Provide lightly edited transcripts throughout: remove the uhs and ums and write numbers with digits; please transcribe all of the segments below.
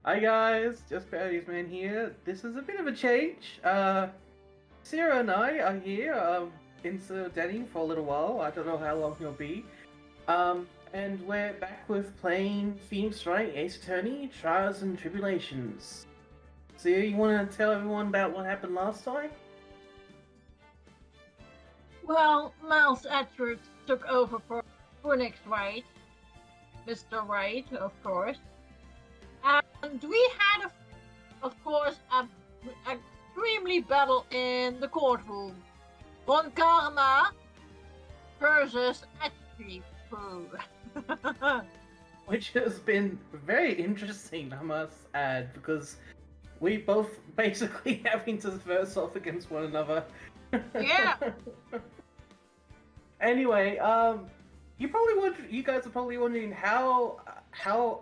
Hi guys, just Coyote's Man here. This is a bit of a change. Sarah and I are here, instead of Danny for a little while. I don't know how long he'll be. And we're back with playing Theme Strike Ace Attorney, Trials and Tribulations. So you want to tell everyone about what happened last time? Well, Miles Edwards took over for next Wright, Mr. Wright, of course. And we had, of course, a extremely battle in the courtroom. Von Karma versus HP Crew. Which has been very interesting, I must add, because we both basically having to verse off against one another. Yeah. Anyway, you guys are probably wondering how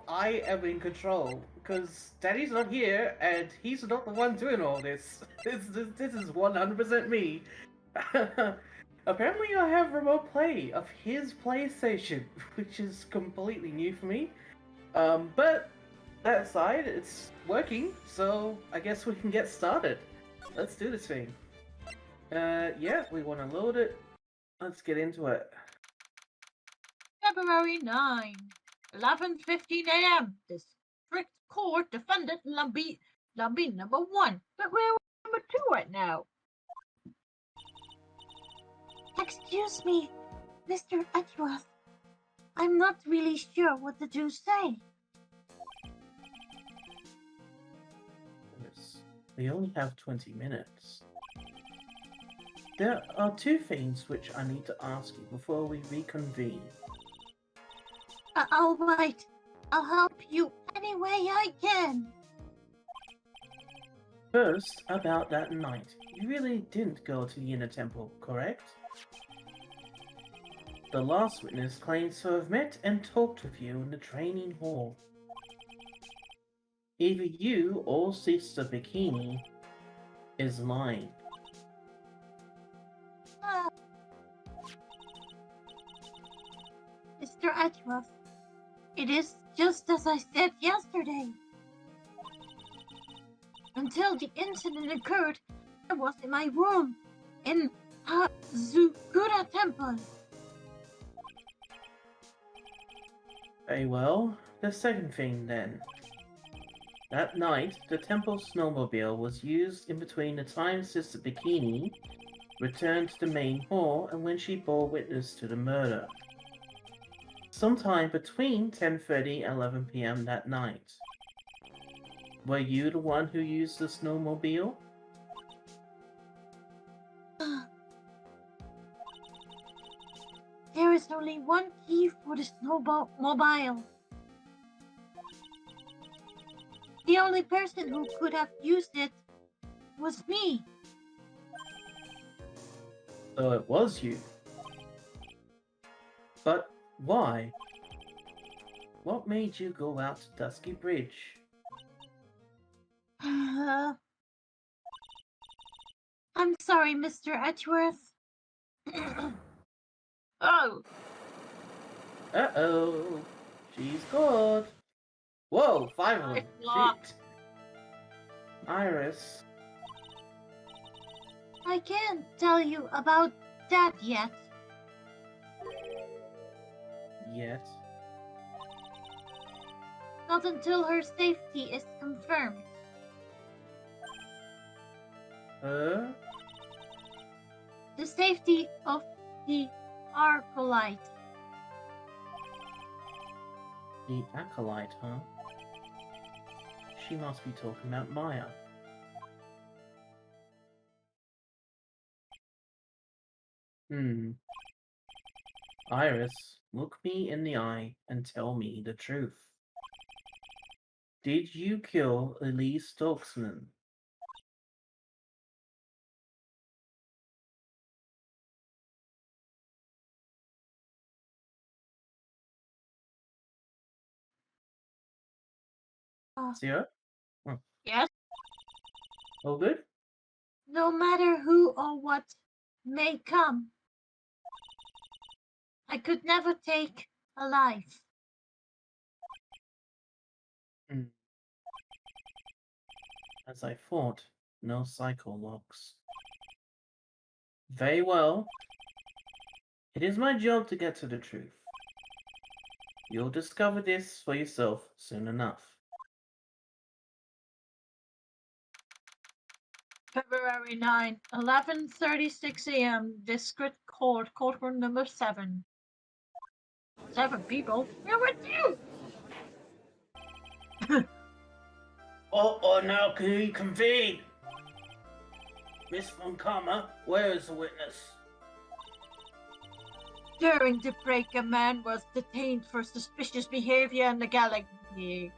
I am in control because Daddy's not here and he's not the one doing all this. This is 100% me. Apparently, I have remote play of his PlayStation, which is completely new for me. But that aside, it's working, so I guess we can get started. Let's do this thing. Yeah, we want to load it. Let's get into it. February 9, 11:15 a.m. District Court defended Lumbee number 1, but we're number 2 right now. Excuse me, Mr. Edgeworth. I'm not really sure what the two say. Yes, we only have 20 minutes. There are two things which I need to ask you before we reconvene. All right. I'll help you any way I can. First, about that night. You really didn't go to the inner temple, correct? The last witness claims to have met and talked with you in the training hall. Either you or Sister Bikini is lying. Mr. Edgeworth, it is just as I said yesterday. Until the incident occurred, I was in my room in Hazukura Temple. Very well. The second thing, then. That night, the temple snowmobile was used in between the time Sister Bikini returned to the main hall and when she bore witness to the murder. Sometime between 10:30 and 11 p.m. that night. Were you the one who used the snowmobile? There is only one key for the snowmobile. The only person who could have used it was me. So it was you. But why? What made you go out to Dusky Bridge? I'm sorry, Mr. Edgeworth. Oh, Uh-oh. She's good. Whoa, 5 of them. it's locked. Shit. Iris. I can't tell you about that yet. Yet. Not until her safety is confirmed. Her? The safety of the Arcolite. The Acolyte, huh? She must be talking about Maya. Iris, look me in the eye and tell me the truth. Did you kill Elise Stokesman? Sierra? Oh. Yes? All good? No matter who or what may come, I could never take a life. As I thought, no cycle locks. Very well. It is my job to get to the truth. You'll discover this for yourself soon enough. February 9, 11:36 a.m. District Court, courtroom number 7. 7 people? Where were you? Now can you convene? Miss Von Karma, where is the witness? Daring to break a man was detained for suspicious behavior in the galaxy.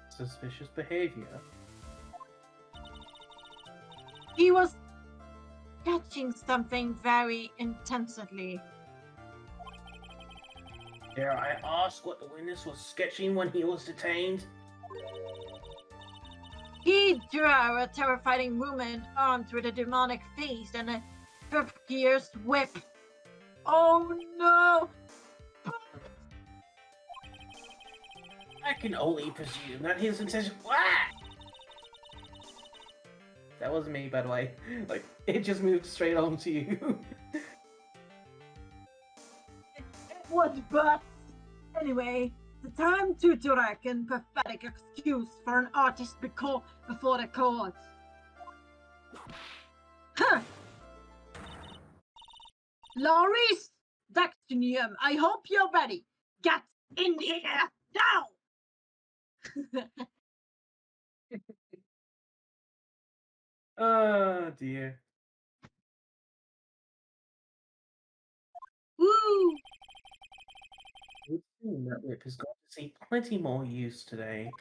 Suspicious behavior? He was catching something very intensely. Dare I ask what the witness was sketching when he was detained? He drew a terrifying woman armed with a demonic face and a pierced whip. Oh no! I can only presume that his intention. What? That wasn't me, by the way. Like, it just moved straight on to you. It was but anyway. The time to direct and pathetic excuse for an artist before the court. Huh. Loris, Dactinium, I hope you're ready. Get in here now! Oh dear. Woo! It seems that whip is going to see plenty more use today.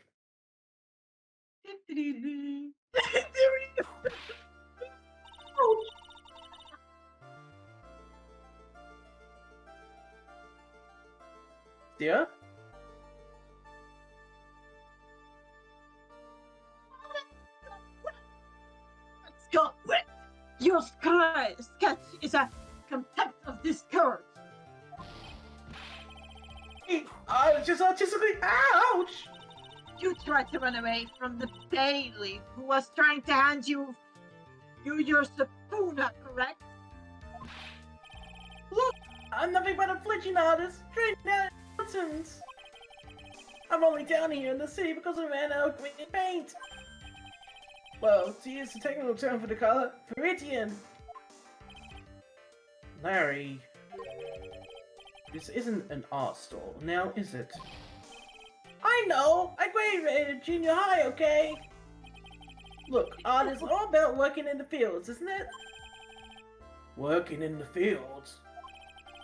Dear? Scott Whip, your sketch is a contempt of this court. Just artistically. Ouch! You tried to run away from the bailiff who was trying to hand you your subpoena, correct? Look, I'm nothing but a flinching artist, trained down in mountains. I'm only down here in the city because I ran out of green paint. Well, to use the technical term for the color, Viridian. Larry, this isn't an art store, now is it? I know! I graduated junior high, okay? Look, art is all about working in the fields, isn't it? Working in the fields?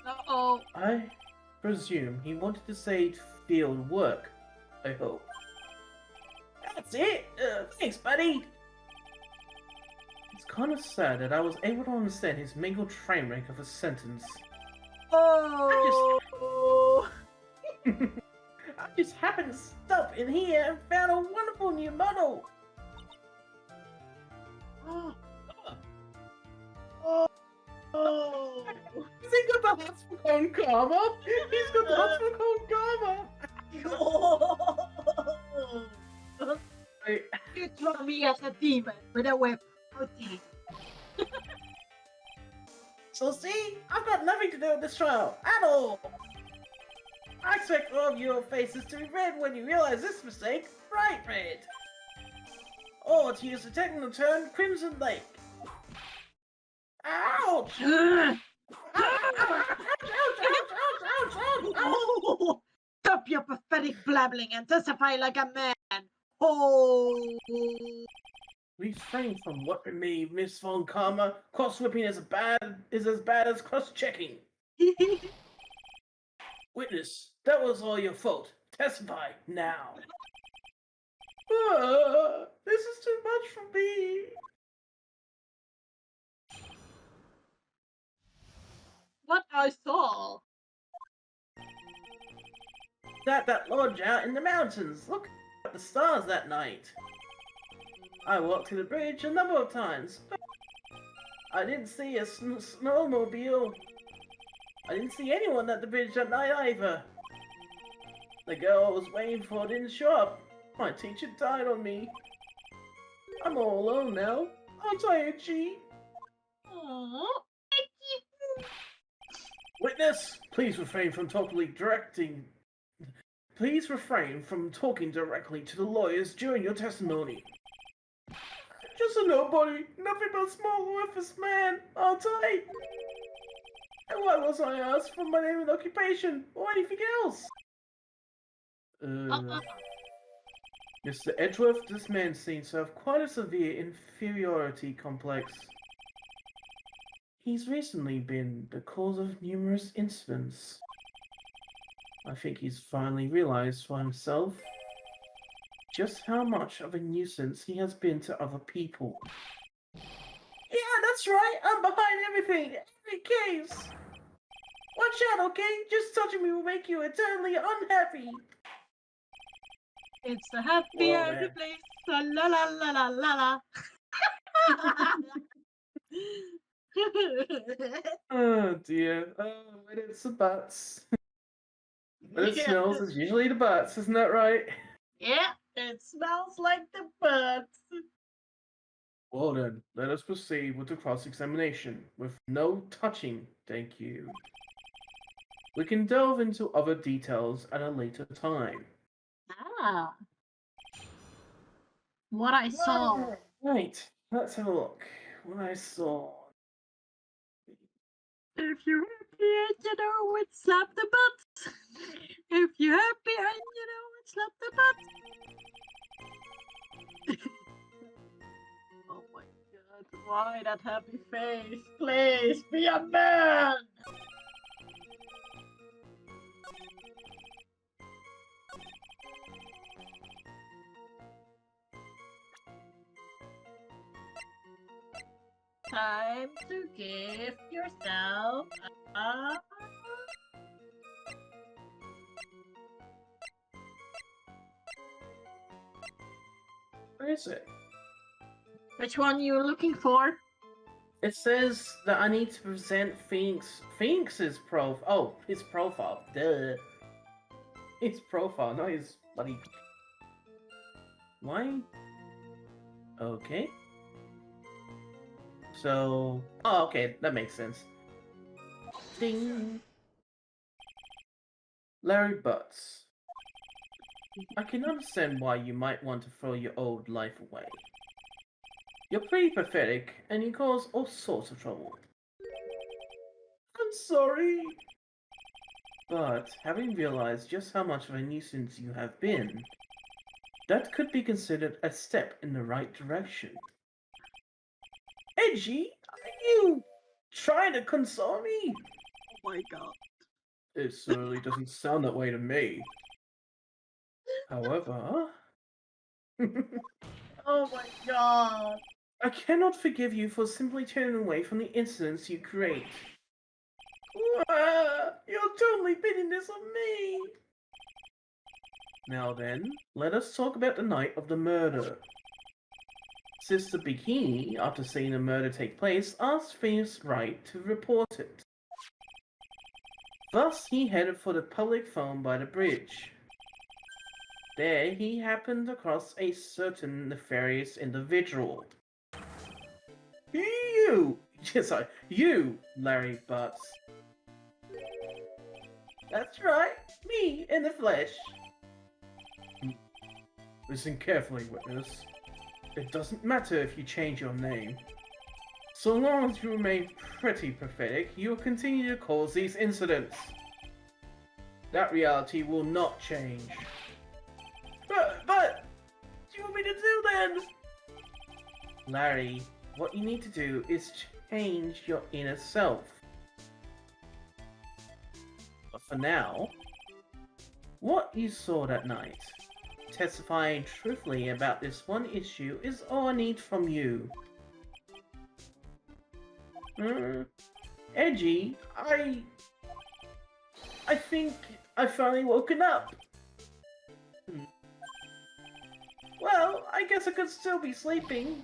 Uh-oh. I presume he wanted to say field work, I hope. That's it! Thanks, buddy! It's kind of sad that I was able to understand his mingled train wreck of a sentence. Oh! I just happened to stop in here and found a wonderful new model! Oh! He's got the hospital cone karma! He's got the hospital cone karma! Wait. You throw me as a demon with a whip. Okay. So see, I've got nothing to do with this trial, at all! I expect all of your faces to be red when you realize this mistake, bright red! Or to use the technical term, Crimson Lake. Ouch! Ouch! Oh, stop your pathetic blabbling and testify like a man. Oh! Refrain from what me, Miss Von Karma. Cross-whipping is as bad as cross-checking. Witness, that was all your fault. Testify now. This is too much for me. What I saw. That lodge out in the mountains. Look at the stars that night. I walked to the bridge a number of times, but I didn't see a snowmobile. I didn't see anyone at the bridge that night either. The girl I was waiting for didn't show up. My teacher died on me. I'm all alone now. Aren't I, Itchy? Oh, Witness, please refrain from Please refrain from talking directly to the lawyers during your testimony. Just a nobody, nothing but a small worthless man, aren't I? And why was I asked for my name and occupation, or anything else? Mr. Edgeworth, this man seems to have quite a severe inferiority complex. He's recently been the cause of numerous incidents. I think he's finally realized for himself just how much of a nuisance he has been to other people. Yeah, that's right. I'm behind everything. Every case. Watch out, okay? Just touching me will make you eternally unhappy. it's a happy, Whoa, happy man. place. La la la la la la la. Oh dear. Oh, when it's the butts. When it Yeah. smells, it's usually the butts, isn't that right? Yeah, it smells like the butts. Well then, let us proceed with the cross-examination, with no touching, thank you. We can delve into other details at a later time. Ah. What I saw. Right, let's have a look. What I saw. If you're happy and you know it, slap the butt. If you're happy and you know it, slap the butt. Oh my god, why that happy face? Please be a man! Time to give yourself a... Where is it? Which one you looking for? It says that I need to present Phoenix's profile. Oh, his profile. Duh. His profile, not his bloody... Why? Okay. So... Oh, okay, that makes sense. Ding! Larry Butts. I can understand why you might want to throw your old life away. You're pretty pathetic, and you cause all sorts of trouble. I'm sorry! But, having realized just how much of a nuisance you have been, that could be considered a step in the right direction. Edgy, are you trying to console me? Oh my god. It certainly doesn't sound that way to me. However... Oh my god. I cannot forgive you for simply turning away from the incidents you create. You're totally pinning this on me! Now then, let us talk about the night of the murder. Sister Bikini, after seeing the murder take place, asked Phoenix Wright to report it. Thus, he headed for the public phone by the bridge. There, he happened across a certain nefarious individual. You, Larry Butts. That's right, me in the flesh. Listen carefully, witness. It doesn't matter if you change your name. So long as you remain pretty pathetic, you will continue to cause these incidents. That reality will not change. But, what do you want me to do then? Larry, what you need to do is change your inner self. But for now, what you saw that night, testifying truthfully about this one issue, is all I need from you. Edgy, I think I've finally woken up. Well, I guess I could still be sleeping.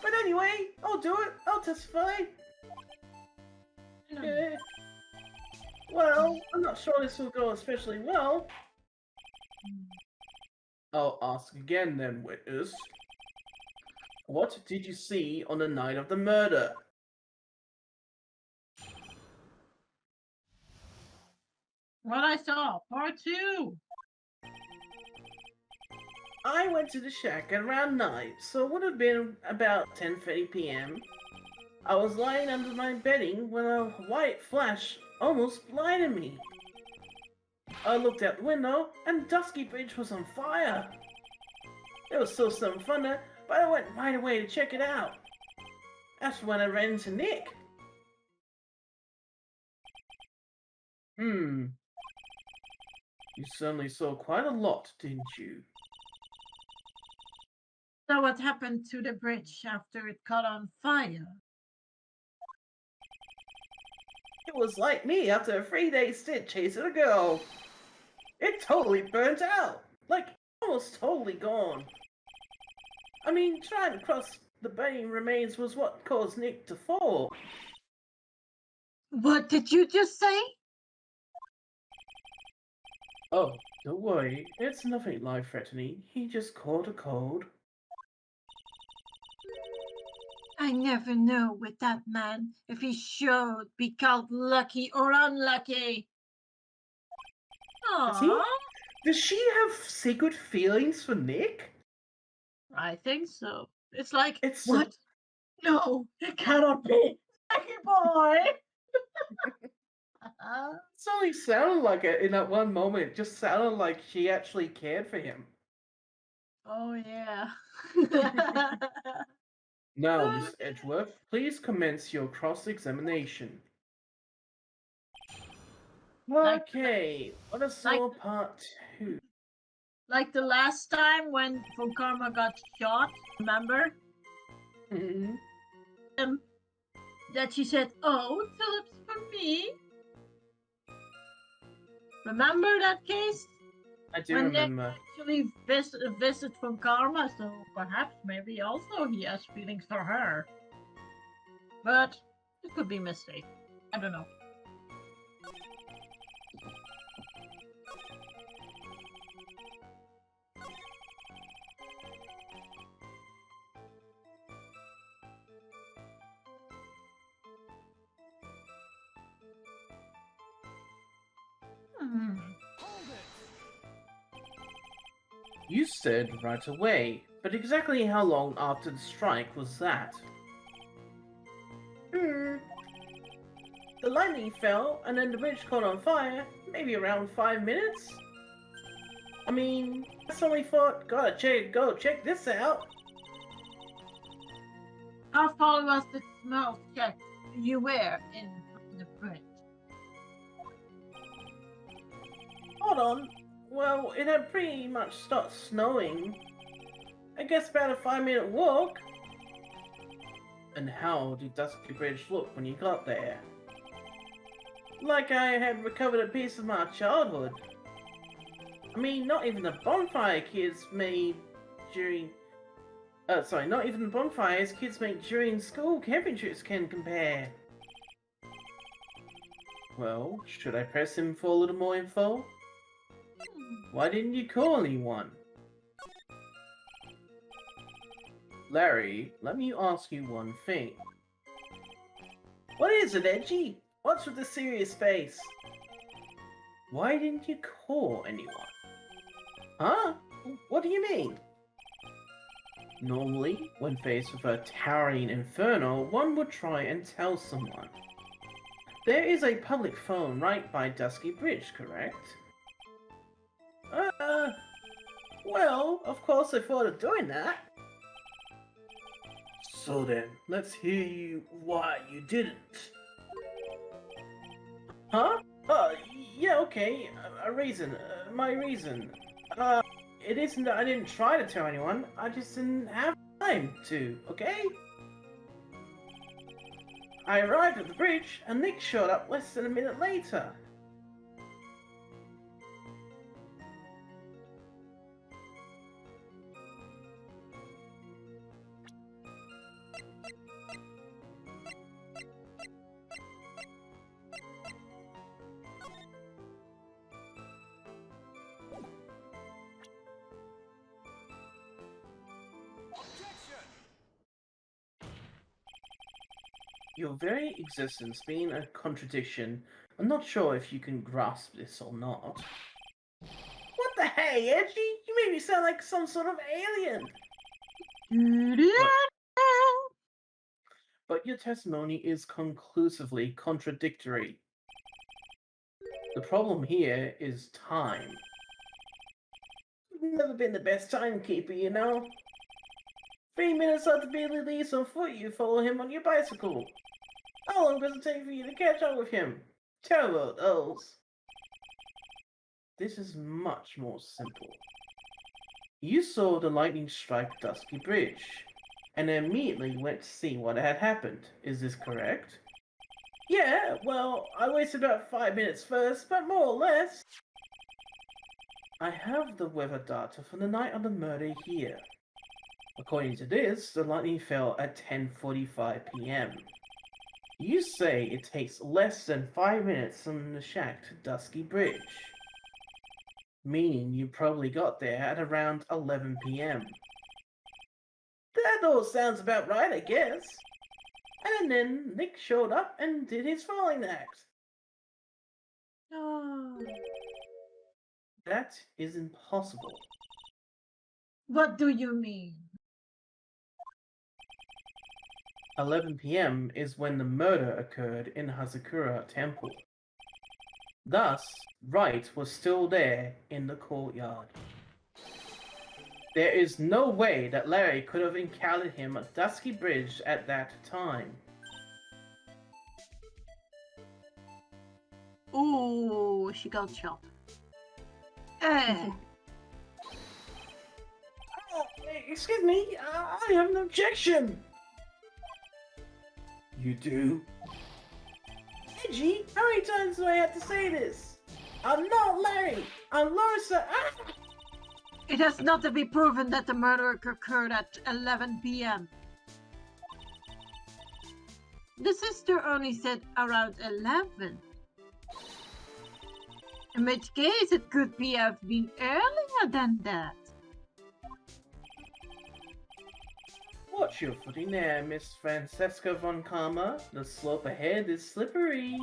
But anyway, I'll do it. I'll testify. Well, I'm not sure this will go especially well. I'll ask again then, witness. What did you see on the night of the murder? What I saw, part 2. I went to the shack at around 9, so it would have been about 10:30 p.m. I was lying under my bedding when a white flash almost blinded me. I looked out the window, and Dusky Bridge was on fire. There was still some thunder, but I went right away to check it out. That's when I ran into Nick. You certainly saw quite a lot, didn't you? So what happened to the bridge after it caught on fire? It was like me after a 3-day stint chasing a girl. It totally burnt out. Like, almost totally gone. I mean, trying to cross the burning remains was what caused Nick to fall. What did you just say? Oh, don't worry. It's nothing life-threatening. He just caught a cold. I never know with that man if he should be called lucky or unlucky. Aww. Does she have secret feelings for Nick? I think so. It's like, It's what? No, it cannot be. Lucky boy. It's only sounded like it in that one moment. It just sounded like she actually cared for him. Oh, yeah. Now, Miss Edgeworth, please commence your cross-examination. Okay, what is your part 2? Like the last time when Von Karma got shot, remember? Mm-hmm. That she said, "Oh, tulips for me." Remember that case? I do When remember. Nick actually visit Von Karma, so perhaps maybe also he has feelings for her. But it could be a mistake. I don't know. You said right away, but exactly how long after the strike was that? The lightning fell, and then the bridge caught on fire, maybe around 5 minutes? I mean, I suddenly thought, go check this out. How far was the smell check you were in the bridge? Hold on. Well, it had pretty much stopped snowing. I guess about a 5-minute walk. And how did Dusky Bridge look when you got there? Like I had recovered a piece of my childhood. I mean, not even the bonfire kids made during... not even the bonfires kids make during school camping trips can compare. Well, should I press him for a little more info? Why didn't you call anyone? Larry, let me ask you one thing. What is it, Edgy? What's with the serious face? Why didn't you call anyone? Huh? What do you mean? Normally, when faced with a towering inferno, one would try and tell someone. There is a public phone right by Dusky Bridge, correct? Well, of course I thought of doing that. So then, let's hear you why you didn't. Huh? Yeah, okay. A reason. My reason. It isn't that I didn't try to tell anyone. I just didn't have time to, okay? I arrived at the bridge, and Nick showed up less than a minute later. your very existence being a contradiction. I'm not sure if you can grasp this or not. What the hey, Edgy? You made me sound like some sort of alien! But your testimony is conclusively contradictory. The problem here is time. You've never been the best timekeeper, you know. 3 minutes after Billy leaves on foot, you follow him on your bicycle. How long does it take for you to catch up with him? Tell about those. This is much more simple. You saw the lightning strike Dusky Bridge, and immediately went to see what had happened. Is this correct? Yeah, well, I wasted about 5 minutes first, but more or less. I have the weather data for the night of the murder here. According to this, the lightning fell at 10:45 p.m. You say it takes less than 5 minutes from the shack to Dusky Bridge, meaning you probably got there at around 11 p.m. That all sounds about right, I guess. And then Nick showed up and did his falling act. Oh. That is impossible. What do you mean? 11 p.m. is when the murder occurred in Hazakura Temple. Thus, Wright was still there in the courtyard. There is no way that Larry could have encountered him at Dusky Bridge at that time. Ooh, she got shot. Oh, excuse me, I have an objection. You do? Edgy, how many times do I have to say this? I'm not Larry, I'm Larissa. Ah! It has not to be proven that the murder occurred at 11 p.m. The sister only said around 11. In which case, it could have been earlier than that. Watch your footing there, Miss Francesca von Karma. The slope ahead is slippery.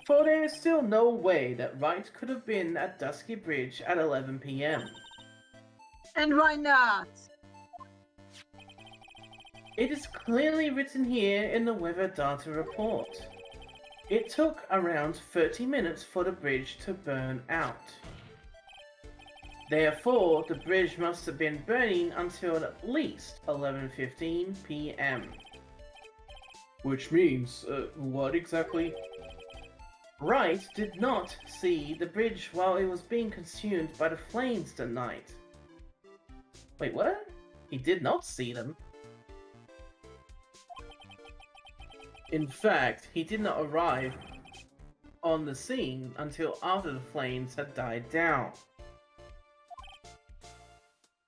For there is still no way that Wright could have been at Dusky Bridge at 11 p.m. And why not? It is clearly written here in the weather data report. It took around 30 minutes for the bridge to burn out. Therefore, the bridge must have been burning until at least 11:15 p.m. Which means, what exactly? Wright did not see the bridge while it was being consumed by the flames that night. Wait, what? He did not see them? In fact, he did not arrive on the scene until after the flames had died down.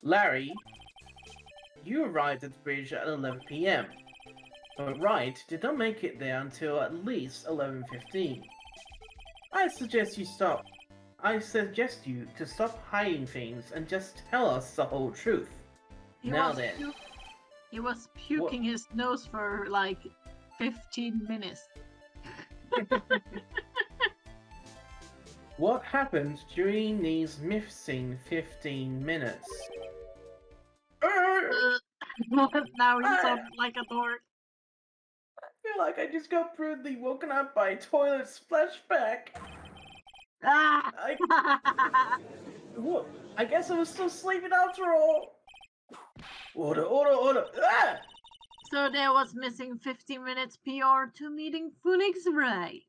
Larry, you arrived at the bridge at 11 p.m. But Wright did not make it there until at least 11:15. I suggest you to stop hiding things and just tell us the whole truth. He was puking his nose for like 15 minutes. What happened during these missing 15 minutes? Now he sounds like a dork. I feel like I just got brutally woken up by a toilet splashback. Ah! What? I guess I was still sleeping after all. Order, order, order. Ah! So there was missing 15 minutes PR to meeting Phoenix Wright.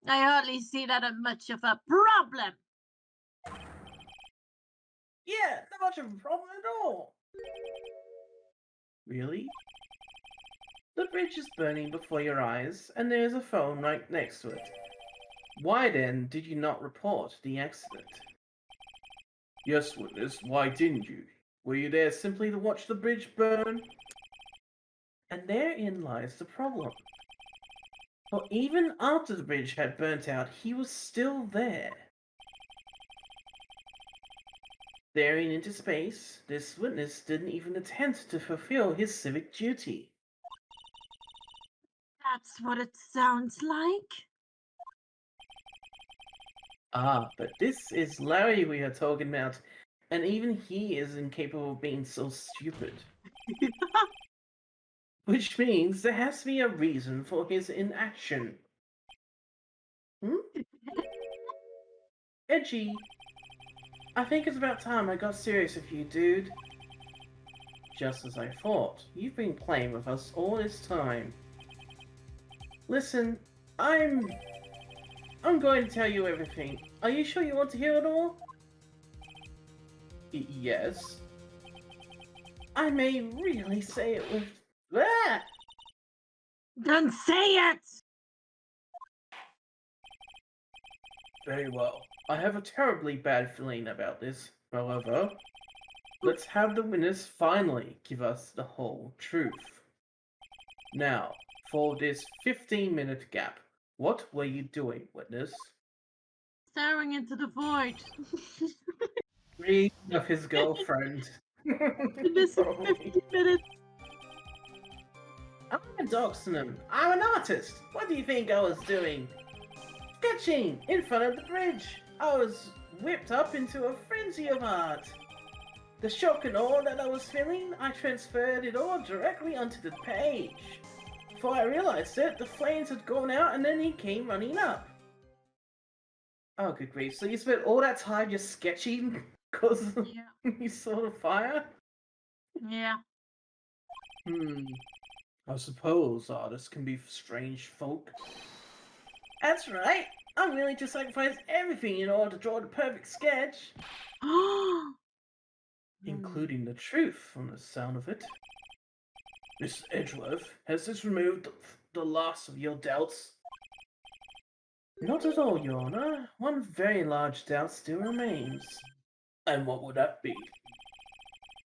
I hardly see that as much of a problem. Yeah, not much of a problem at all. Really? The bridge is burning before your eyes, and there's a phone right next to it. Why then did you not report the accident? Yes, witness, why didn't you? Were you there simply to watch the bridge burn? And therein lies the problem. For even after the bridge had burnt out, he was still there. Staring into space, this witness didn't even attempt to fulfill his civic duty. That's what it sounds like. Ah, but this is Larry we are talking about, and even he is incapable of being so stupid. Which means there has to be a reason for his inaction. Edgy, I think it's about time I got serious with you, dude. Just as I thought, you've been playing with us all this time. Listen, I'm going to tell you everything. Are you sure you want to hear it all? Yes. I may really say it with... Ah! Then say it! Very well. I have a terribly bad feeling about this. However, let's have the witness finally give us the whole truth. Now, for this 15-minute gap, what were you doing, witness? Staring into the void. Dreaming of his girlfriend. In this 50 minutes. I'm a dachshund. I'm an artist. What do you think I was doing? Sketching in front of the bridge. I was whipped up into a frenzy of art. The shock and awe that I was feeling, I transferred it all directly onto the page. Before I realized it, the flames had gone out and then he came running up. Oh, good grief. So you spent all that time just sketching because Yeah. you saw the fire? Yeah. I suppose artists can be strange folk. That's right. I'm willing to sacrifice everything in order to draw the perfect sketch. Including the truth from the sound of it. Miss Edgeworth, has this removed the last of your doubts? Not at all, Your Honor. One very large doubt still remains. And what would that be?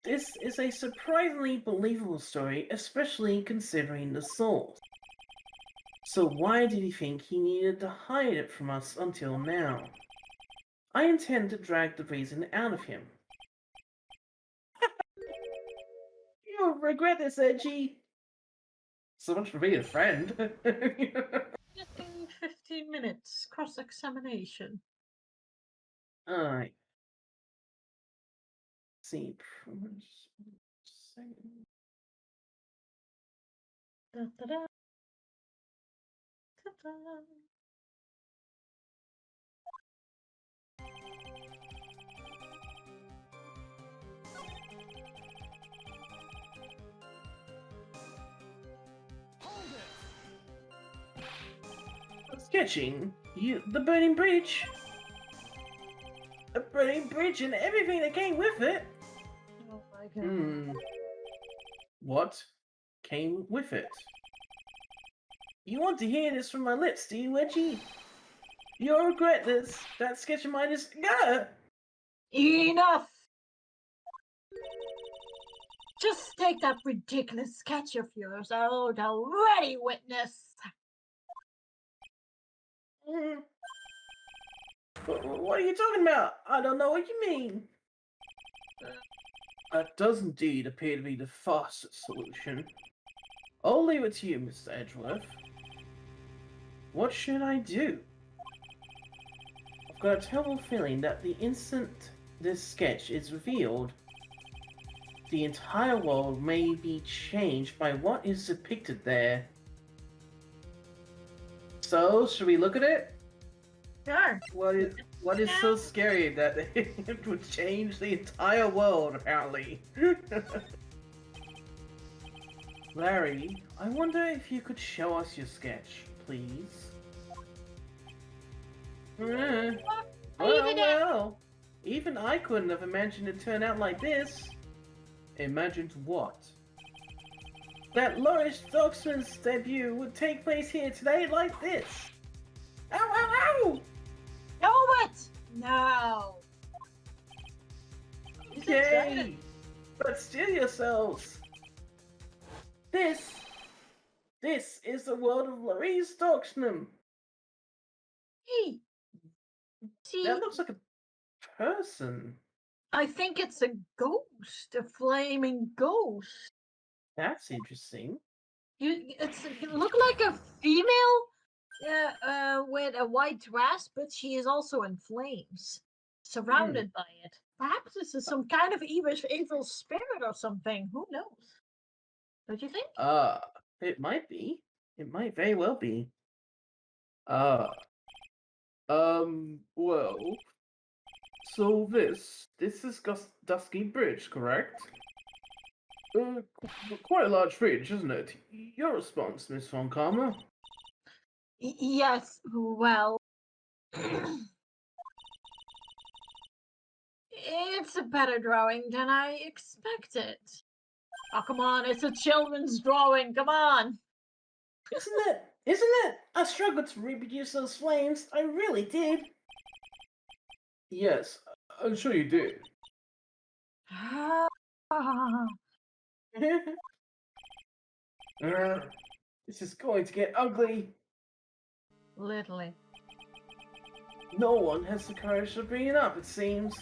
This is a surprisingly believable story, especially considering the source. So why did he think he needed to hide it from us until now? I intend to drag the reason out of him. You'll regret this, Edgy. So much for being a friend. 15 minutes. Cross-examination. Alright. See. Da-da-da. Ta-da. Sketching? The burning bridge? The burning bridge and everything that came with it? Oh my god. What came with it? You want to hear this from my lips, do you, Edgy? You'll regret this. That sketch of mine is... Gah! Enough! Just take that ridiculous sketch of yours out already, witness! What are you talking about? I don't know what you mean. That does indeed appear to be the fastest solution. I'll leave it to you, Mr. Edgeworth. What should I do? I've got a terrible feeling that the instant this sketch is revealed, the entire world may be changed by what is depicted there. So, should we look at it? Sure. What is so scary that it would change the entire world, apparently? Larry, I wonder if you could show us your sketch, please. Well, even I couldn't have imagined it turn out like this. Imagined what? That Loris Doxman's debut would take place here today like this. Ow, ow, ow! Know it! No. Okay, but still yourselves. This is the world of Loris Doxman. Hey. See, That looks like a person. I think it's a ghost, a flaming ghost. That's interesting. It look like a female with a white dress, but she is also in flames, surrounded by it. Perhaps this is some kind of evil spirit or something. Who knows? Don't you think? It might be. It might very well be. Uh, well, so this is Dusky Bridge, correct? Quite a large bridge, isn't it? Your response, Miss Von Karma? Yes, well, it's a better drawing than I expected. Oh, come on, it's a children's drawing, come on! Isn't it? Isn't it? I struggled to reproduce those flames. I really did. Yes, I'm sure you did. Ah, This is going to get ugly. literally. No one has the courage to bring it up, it seems.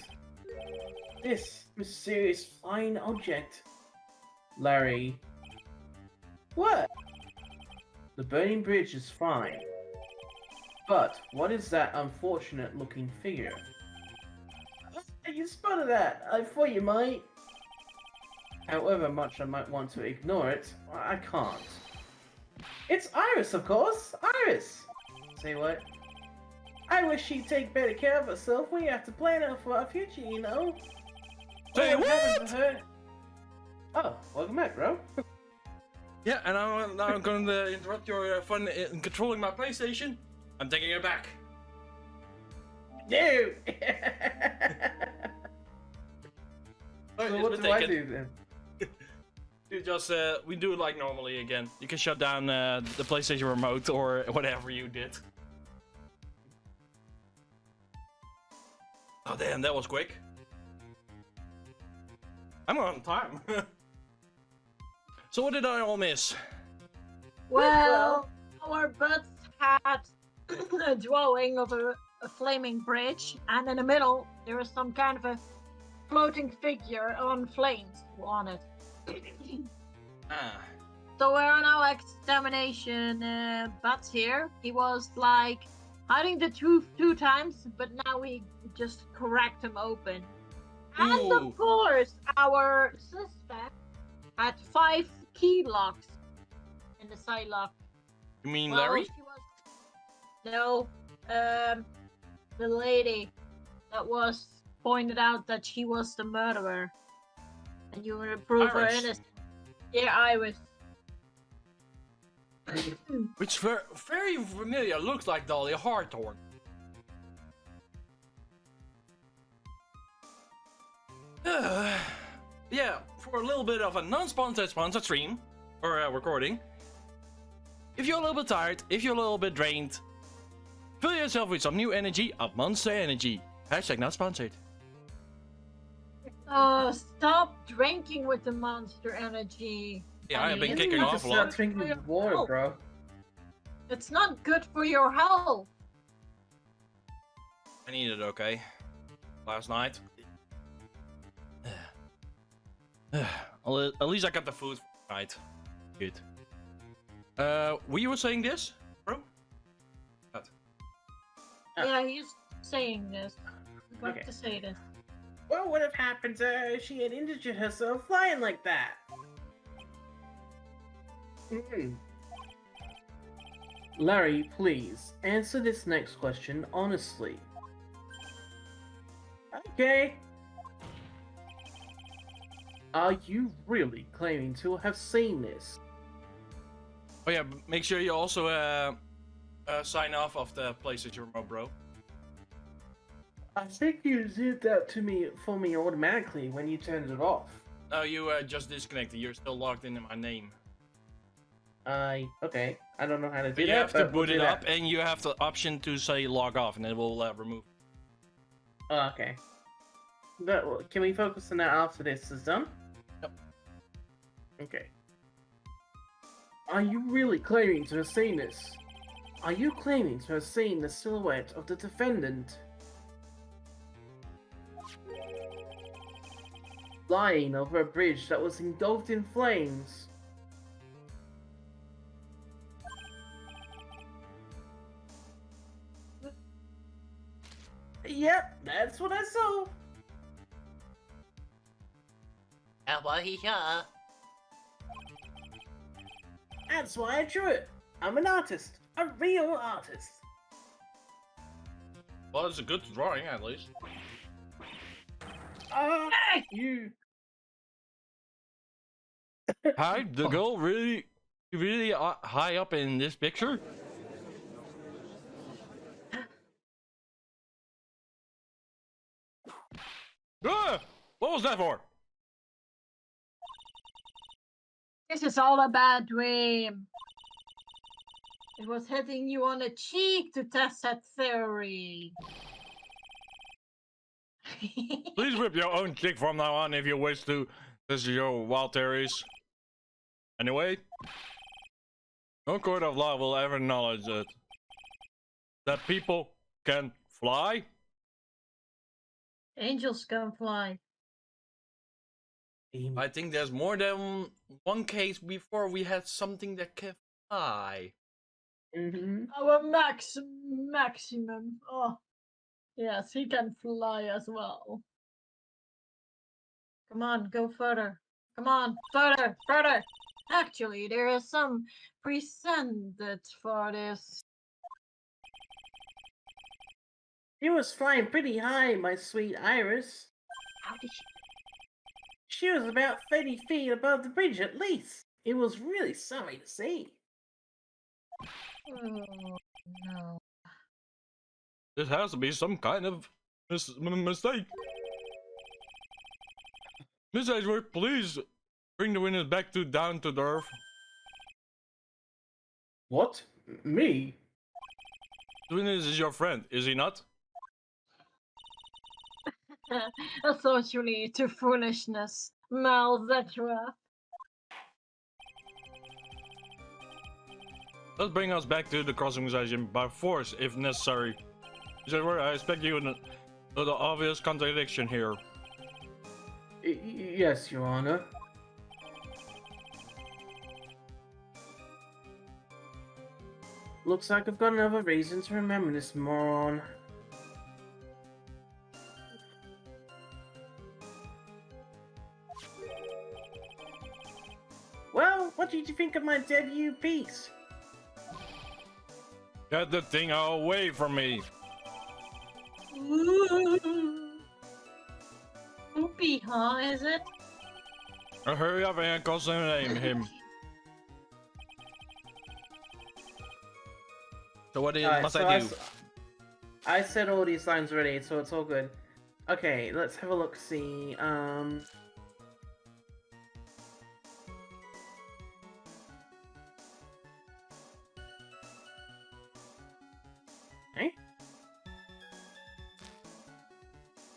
This mysterious flying object. Larry. What? The burning bridge is fine. But what is that unfortunate looking figure? You spotted that! I thought you might. However much I might want to ignore it, I can't. It's Iris, of course! Iris! Say what? I wish she'd take better care of herself. We have to plan out for our future, you know? Say What happened what? to her? Oh, welcome back, bro. Yeah, and now I'm going to interrupt your fun in controlling my PlayStation. I'm taking it back. No! Oh, So it's what been do I taken. do then? You just we do it like normally again. You can shut down the PlayStation remote or whatever you did. Oh damn, that was quick. I'm on time. So what did I all miss? Well, our butts had a drawing of a flaming bridge, and in the middle there was some kind of a floating figure on flames on it. Ah, So we're on our examination butts here. He was like hiding the truth 2 times, but now we just cracked him open. And Ooh. of course, our suspect had 5 key locks in the side lock. you mean Well, Larry? she was... No, the lady that was pointed out that she was the murderer, and you would prove her Iris. innocent. Yeah, Iris. Which very familiar. Looks like Dahlia Hawthorne. Yeah, for a little bit of a non-sponsored stream or recording. If you're a little bit tired, if you're a little bit drained, fill yourself with some new energy of Monster Energy. Hashtag not sponsored. Oh, stop drinking with the monster energy. Yeah, I have been It's kicking not off a good lot. for your drinking water, health. bro. It's not good for your health. I need it, okay? Last night. At least I got the food for tonight. Good. Were you saying this, bro? What? Yeah, he's saying this. He's about Okay. to say this. What would have happened to her if she had injured herself flying like that? Larry, please, answer this next question honestly. Okay. Are you really claiming to have seen this? Oh yeah, make sure you also sign off of the PlayStation remote, bro. I think you did that to me for me automatically when you turned it off. No, you just disconnected. You're still logged into my name. Okay. I don't know how to do But you that. have to but we'll boot do it up, that. and you have the option to say log off, and it will remove. Oh, okay. But can we focus on that after this is done? Yep. Okay. Are you really claiming to have seen this? Are you claiming to have seen the silhouette of the defendant? flying over a bridge that was engulfed in flames. Yep, that's what I saw. That's why I drew it. I'm an artist. A real artist. Well, it's a good drawing, at least. You... Hi, the girl really high up in this picture? Ah! What was that for? This is all a bad dream. It was hitting you on the cheek to test that theory. Please whip your own chick from now on if you wish to. This is your wild theories. Anyway, no court of law will ever acknowledge it. That people can fly? Angels can fly. I think there's more than one case before we had something that can fly. Our maximum. Oh, yes, he can fly as well. Come on, go further. Come on, further, further. Actually, there is some precedent for this. She was flying pretty high, my sweet Iris. How did she? She was about 30 feet above the bridge at least. It was really sorry to see. Oh, no. This has to be some kind of mistake. Miss Edgeworth, please bring the winners back down to the earth. What? Me? The winners is your friend, is he not? Essentially to foolishness, Malzetra. Let's bring us back to the crossing station by force, if necessary. Miss Edgeworth, I expect you to the obvious contradiction here. Yes, Your Honor. Looks like I've got another reason to remember this moron. Well, what did you think of my debut piece? Get the thing away from me! Poopy, huh, is it? Hurry up and concentrate him. So what must so I do? I said all these lines already, so it's all good. Okay, let's have a look. See,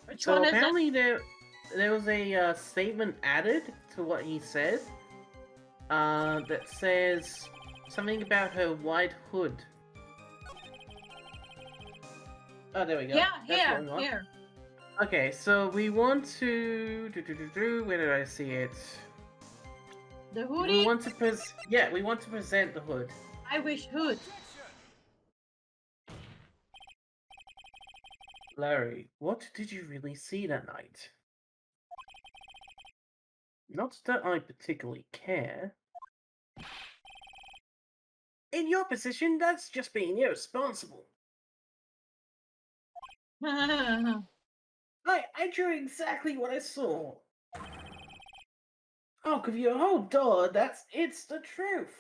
Which so one is it? apparently there was a statement added to what he said. That says something about her white hood. Oh, there we go. Yeah, That's what we want. here. Okay, so we want to where did I see it? The We hoodie? want to we want to present the hood. I wish hood. Larry, what did you really see that night? Not that I particularly care. In your position, that's just being irresponsible. I drew exactly what I saw. I'll give you a whole dollar, it's the truth.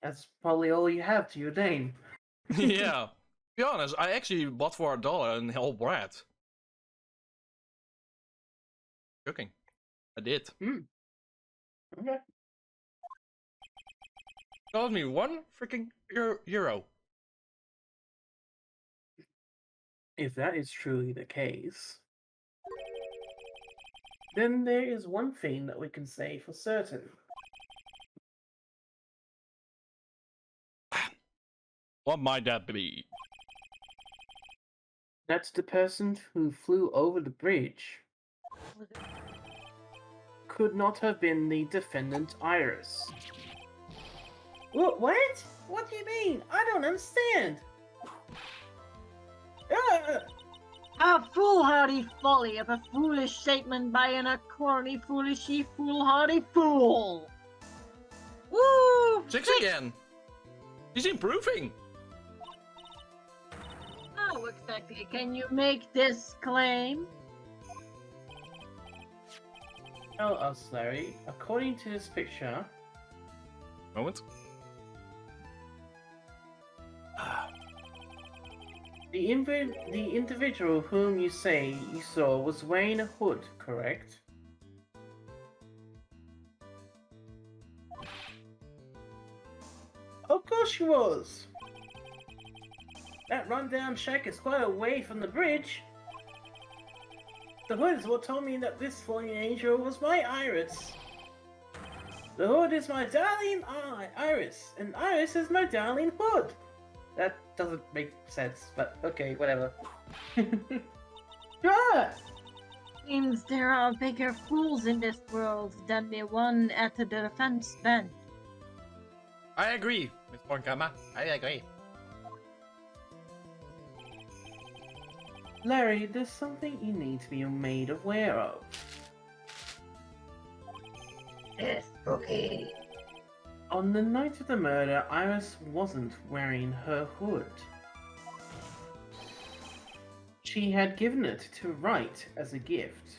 That's probably all you have to your name. Yeah. To be honest, I actually bought for $1 and whole bread. Joking. I did. Okay. Cost me one freaking euro. If that is truly the case, then there is one thing that we can say for certain. What might that be? That's the person who flew over the bridge Was it? Could not have been the defendant Iris. What? What do you mean? I don't understand. A foolhardy folly of a foolish statement by a corny, foolishy, foolhardy fool. Woo! 6 again. He's improving. How exactly can you make this claim? Tell us, Larry. According to this picture, Moment. the individual whom you say you saw was wearing a hood, correct? Of course she was. That rundown shack is quite away from the bridge. The hood is what told me that this fallen angel was my Iris. The hood is my darling Iris, and Iris is my darling hood. That doesn't make sense, but okay, whatever. Ah! Seems there are bigger fools in this world than the one at the defense bench. I agree, Miss Bonkama. I agree. Larry, there's something you need to be made aware of. Yes, okay. On the night of the murder, Iris wasn't wearing her hood. She had given it to Wright as a gift.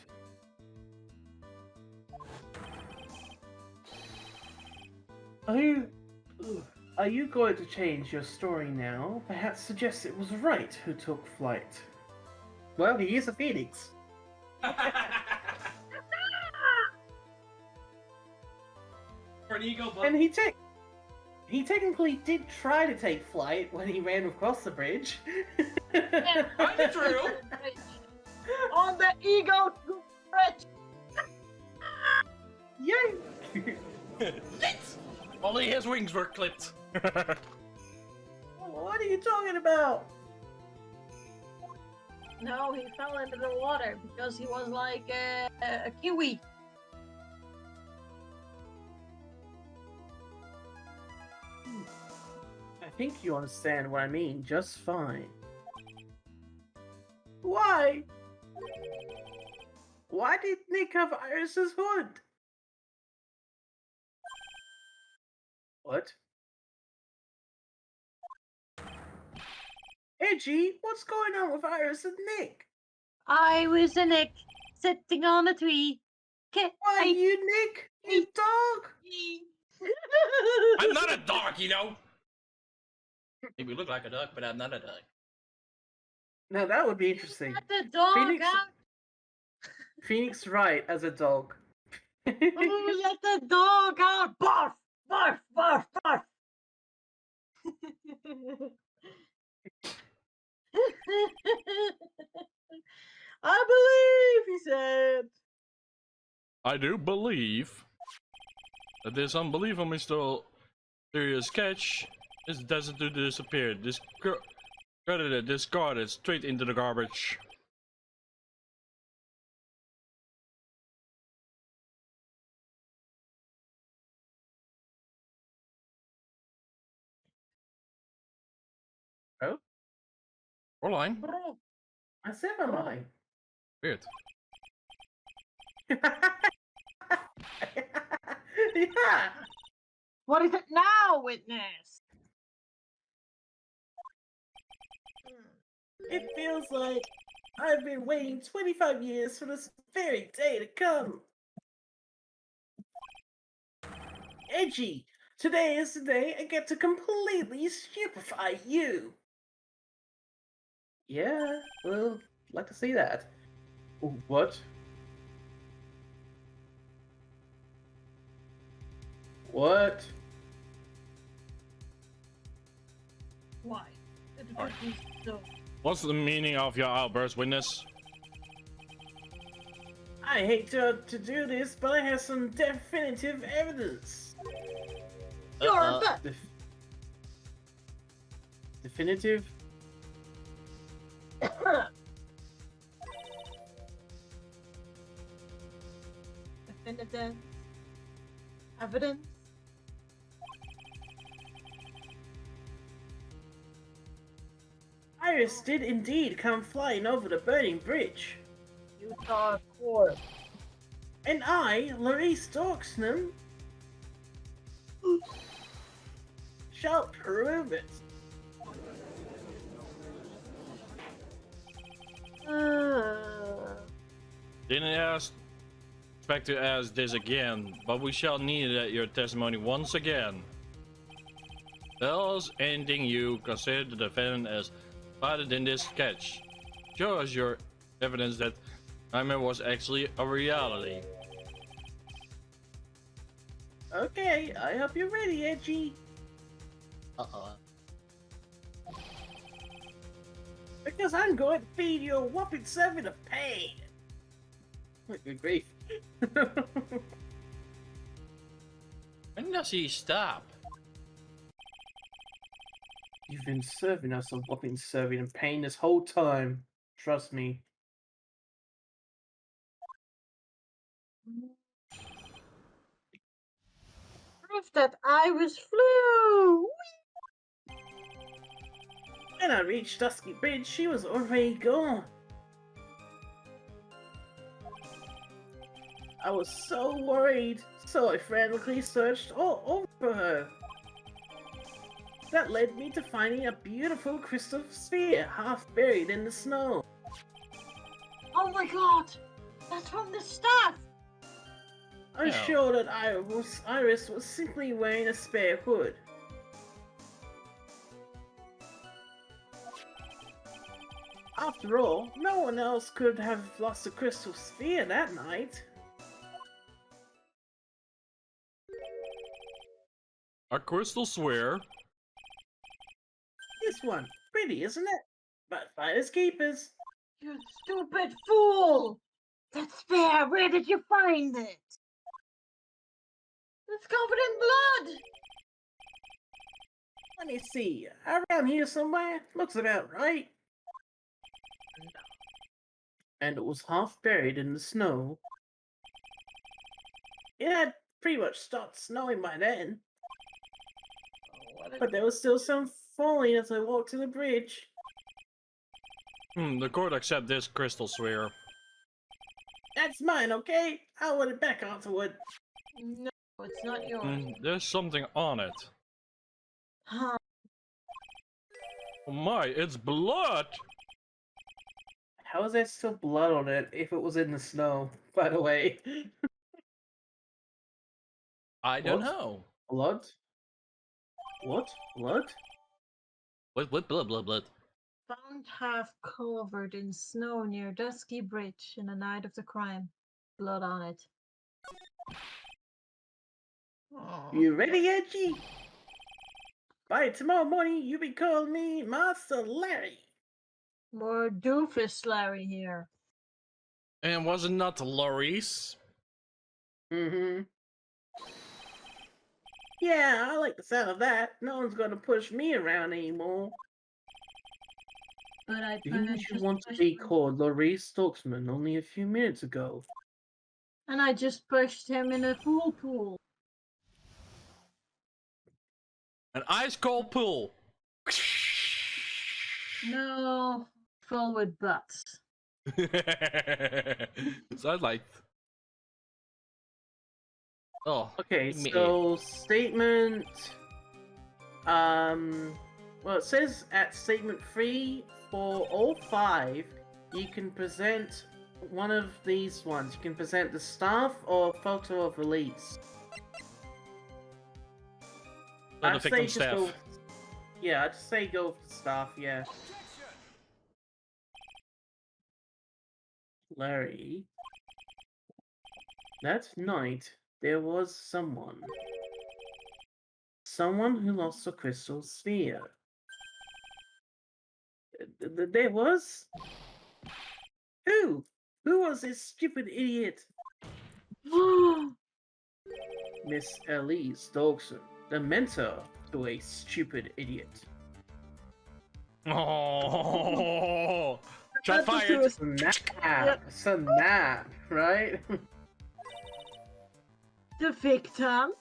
Are you going to change your story now? Perhaps suggest it was Wright who took flight. Well, he is a phoenix. For an ego, And he technically did try to take flight when he ran across the bridge. Kinda true. On the ego bridge. Yay! Only his wings were clipped. What are you talking about? No, he fell into the water because he was like a kiwi. I think you understand what I mean just fine. Why? Why did Nick have Iris's hood? What? Edgy, what's going on with Iris and Nick? I was a Nick sitting on a tree. Why you Nick? You dog? I'm not a dog, you know. Maybe look like a dog, but I'm not a dog. Now that would be interesting. Let the dog Phoenix- out. Phoenix Wright as a dog. Oh, let the dog out. Barf, barf, barf, barf. I believe, he said. I do believe that this unbelievable mysterious catch is destined to disappear. Discarded straight into the garbage. Oh? Or line. I said my mind. Weird. Yeah. What is it now, witness? It feels like I've been waiting 25 years for this very day to come. Edgy, today is the day I get to completely stupefy you. Yeah, well, like to see that. What? What? Why? Alright. So, What's the meaning of your outburst, witness? I hate to do this, but I have some definitive evidence. you're the Definitive? Evidence. Iris did indeed come flying over the burning bridge. You saw a corpse. And I, Larice Dorksnum, shall prove it. Didn't expect to ask this again, but we shall need your testimony once again. Tell us anything you consider the defendant as plotted in this sketch. Show us your evidence that nightmare was actually a reality. Okay, I hope you're ready, Edgy. Because I'm going to feed you a whopping 7 of pain. Good grief. When does he stop? You've been serving us a whopping serving of pain this whole time. Trust me. Proof that Iris flew. When I reached Dusky Bridge, she was already gone. I was so worried, so I frantically searched all over for her. That led me to finding a beautiful crystal sphere half buried in the snow. Oh my god! That's from the staff! I'm sure that Iris was simply wearing a spare hood. After all, no one else could have lost a crystal sphere that night. A crystal sphere? This one, pretty, isn't it? But finders keepers. You stupid fool! That sphere, where did you find it? It's covered in blood! Let me see, around here somewhere? Looks about right. And it was half buried in the snow. It had pretty much stopped snowing by then. But there was still some falling as I walked to the bridge. The court accept this crystal sphere. That's mine, okay? I'll put it back onto it. No, it's not yours. There's something on it. Huh. Oh my, it's blood! How is there still blood on it if it was in the snow, by the way? I don't What? know. Blood? What? Blood? What blood? Found half covered in snow near Dusky Bridge in the night of the crime. Blood on it. Oh. You ready, Edgy? By tomorrow morning, you be calling me Master Larry. More doofus Larry here. And was it not Lori's? Mm-hmm. Yeah, I like the sound of that. No one's gonna push me around anymore. But I Didn't just you want to pushed be him. called Larice Stokesman only a few minutes ago? And I just pushed him in a fool pool. An ice cold pool. No, full with butts. So I'd like. Oh. Okay, me. so statement. Well, it says at statement 3 for all 5, you can present one of these ones. You can present the staff or photo of release. So the I'd say victim just staff. go. Yeah, I'd say go with the staff. Yeah. Larry. That night, there was someone. Someone who lost a crystal sphere. There was? Who? Who was this stupid idiot? Miss Elise Dogson, the mentor to a stupid idiot. Oh. Shot fired. Snap! Snap, right? The victim?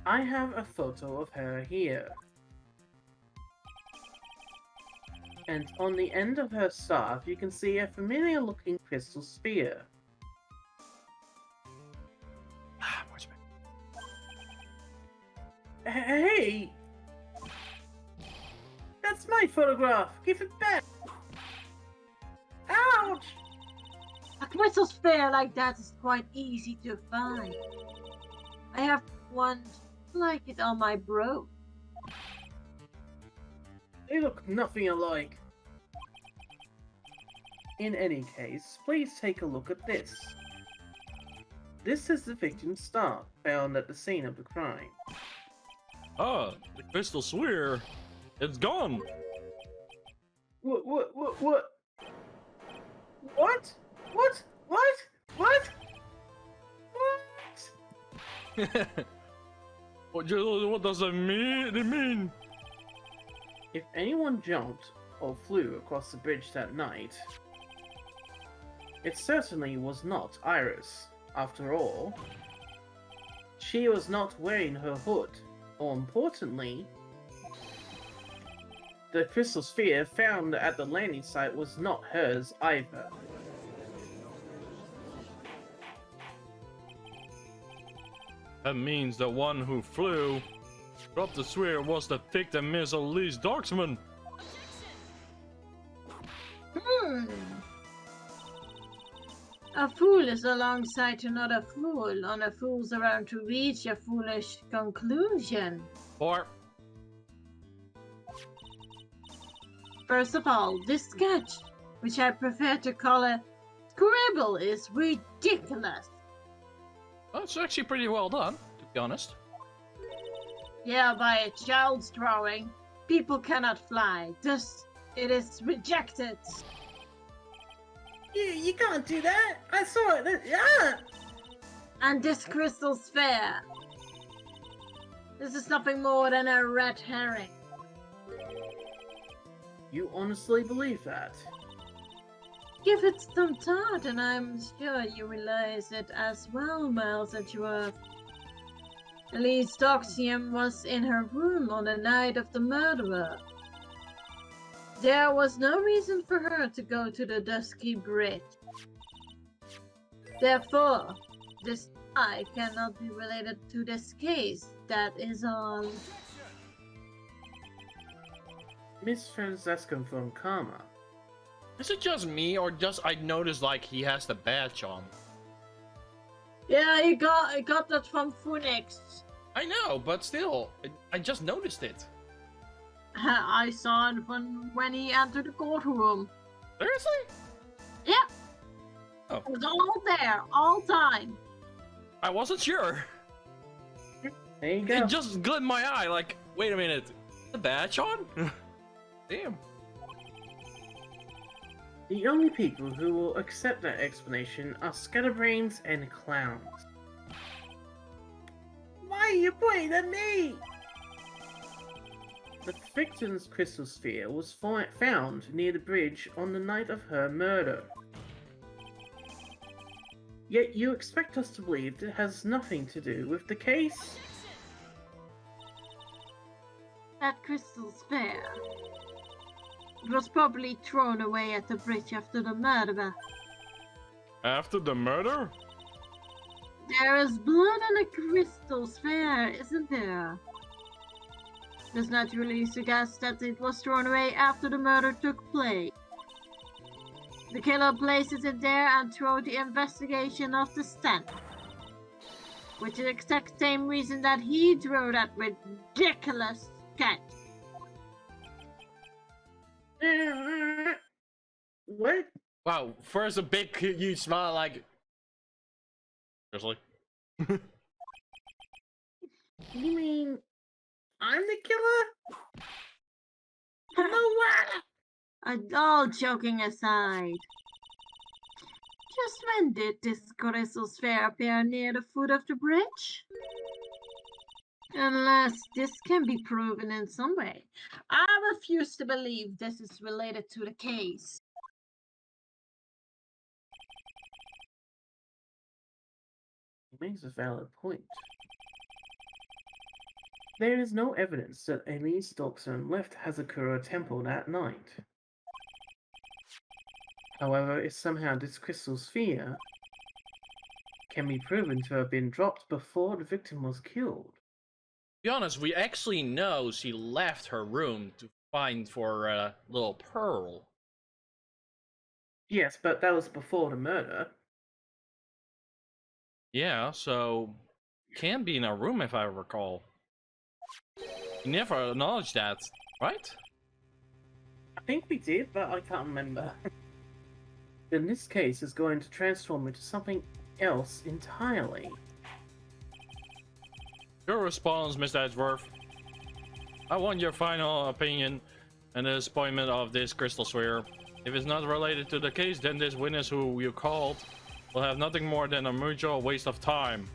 I have a photo of her here. And on the end of her staff, you can see a familiar-looking crystal sphere. Watch me. Hey! That's my photograph! Give it back! Ouch! A crystal sphere like that is quite easy to find. I have one like it on my bro. They look nothing alike. In any case, please take a look at this. This is the victim's star, found at the scene of the crime. Ah, the crystal sphere. It's gone. What? What? What? What? What? What? What? What? What does it mean? If anyone jumped or flew across the bridge that night, it certainly was not Iris. After all, she was not wearing her hood. More importantly, the crystal sphere found at the landing site was not hers either. That means the one who flew, dropped the sphere was the victim, Miss Elise Darksman. A fool is alongside another fool on a fool's errand to reach a foolish conclusion. Or First of all, this sketch, which I prefer to call a scribble, is ridiculous. that's actually pretty well done, to be honest. Yeah, by a child's drawing, people cannot fly. Thus, it is rejected. You can't do that! I saw it! Ah! And this crystal sphere. This is nothing more than a red herring. You honestly believe that? Give it some thought, and I'm sure you realize it as well, Miles Edgeworth. Elise Doxium was in her room on the night of the murder. There was no reason for her to go to the Dusky Bridge. Therefore, this lie cannot be related to this case. That is all. Miss Francesca from Karma. Is it just me, or just I noticed like he has the badge on? Yeah, I got that from Phoenix. I know, but still, I just noticed it. I saw it when he entered the courtroom. Seriously? Yeah. Oh. It was all there, all time. I wasn't sure. There you go. It just glittered my eye, like, wait a minute, the badge on? Damn. The only people who will accept that explanation are scatterbrains and clowns. Why are you pointing at me? The victim's crystal sphere was found near the bridge on the night of her murder. Yet you expect us to believe it has nothing to do with the case? That crystal sphere. It was probably thrown away at the bridge after the murder. After the murder? There is blood in a crystal sphere, isn't there? Does naturally suggest that it was thrown away after the murder took place. The killer places it there and throws the investigation off the scent. Which is the exact same reason that he drew that ridiculous sketch. What? Wow, first a big huge smile, like, seriously? You mean I'm the killer? No way! All joking aside. Just when did this crystal sphere appear near the foot of the bridge? Unless this can be proven in some way. I refuse to believe this is related to the case. He makes a valid point. There is no evidence that Elise Stockson left Hazakura Temple that night. However, if somehow this crystal sphere can be proven to have been dropped before the victim was killed. To be honest, we actually know she left her room to find for a little pearl. Yes, but that was before the murder. Yeah, so can't be in her room if I recall. You never acknowledged that, right? I think we did, but I can't remember. In this case, is going to transform into something else entirely. Your response, Mr. Edgeworth. I want your final opinion and the disappointment of this crystal sphere. If it's not related to the case, then this witness who you called will have nothing more than a mutual waste of time.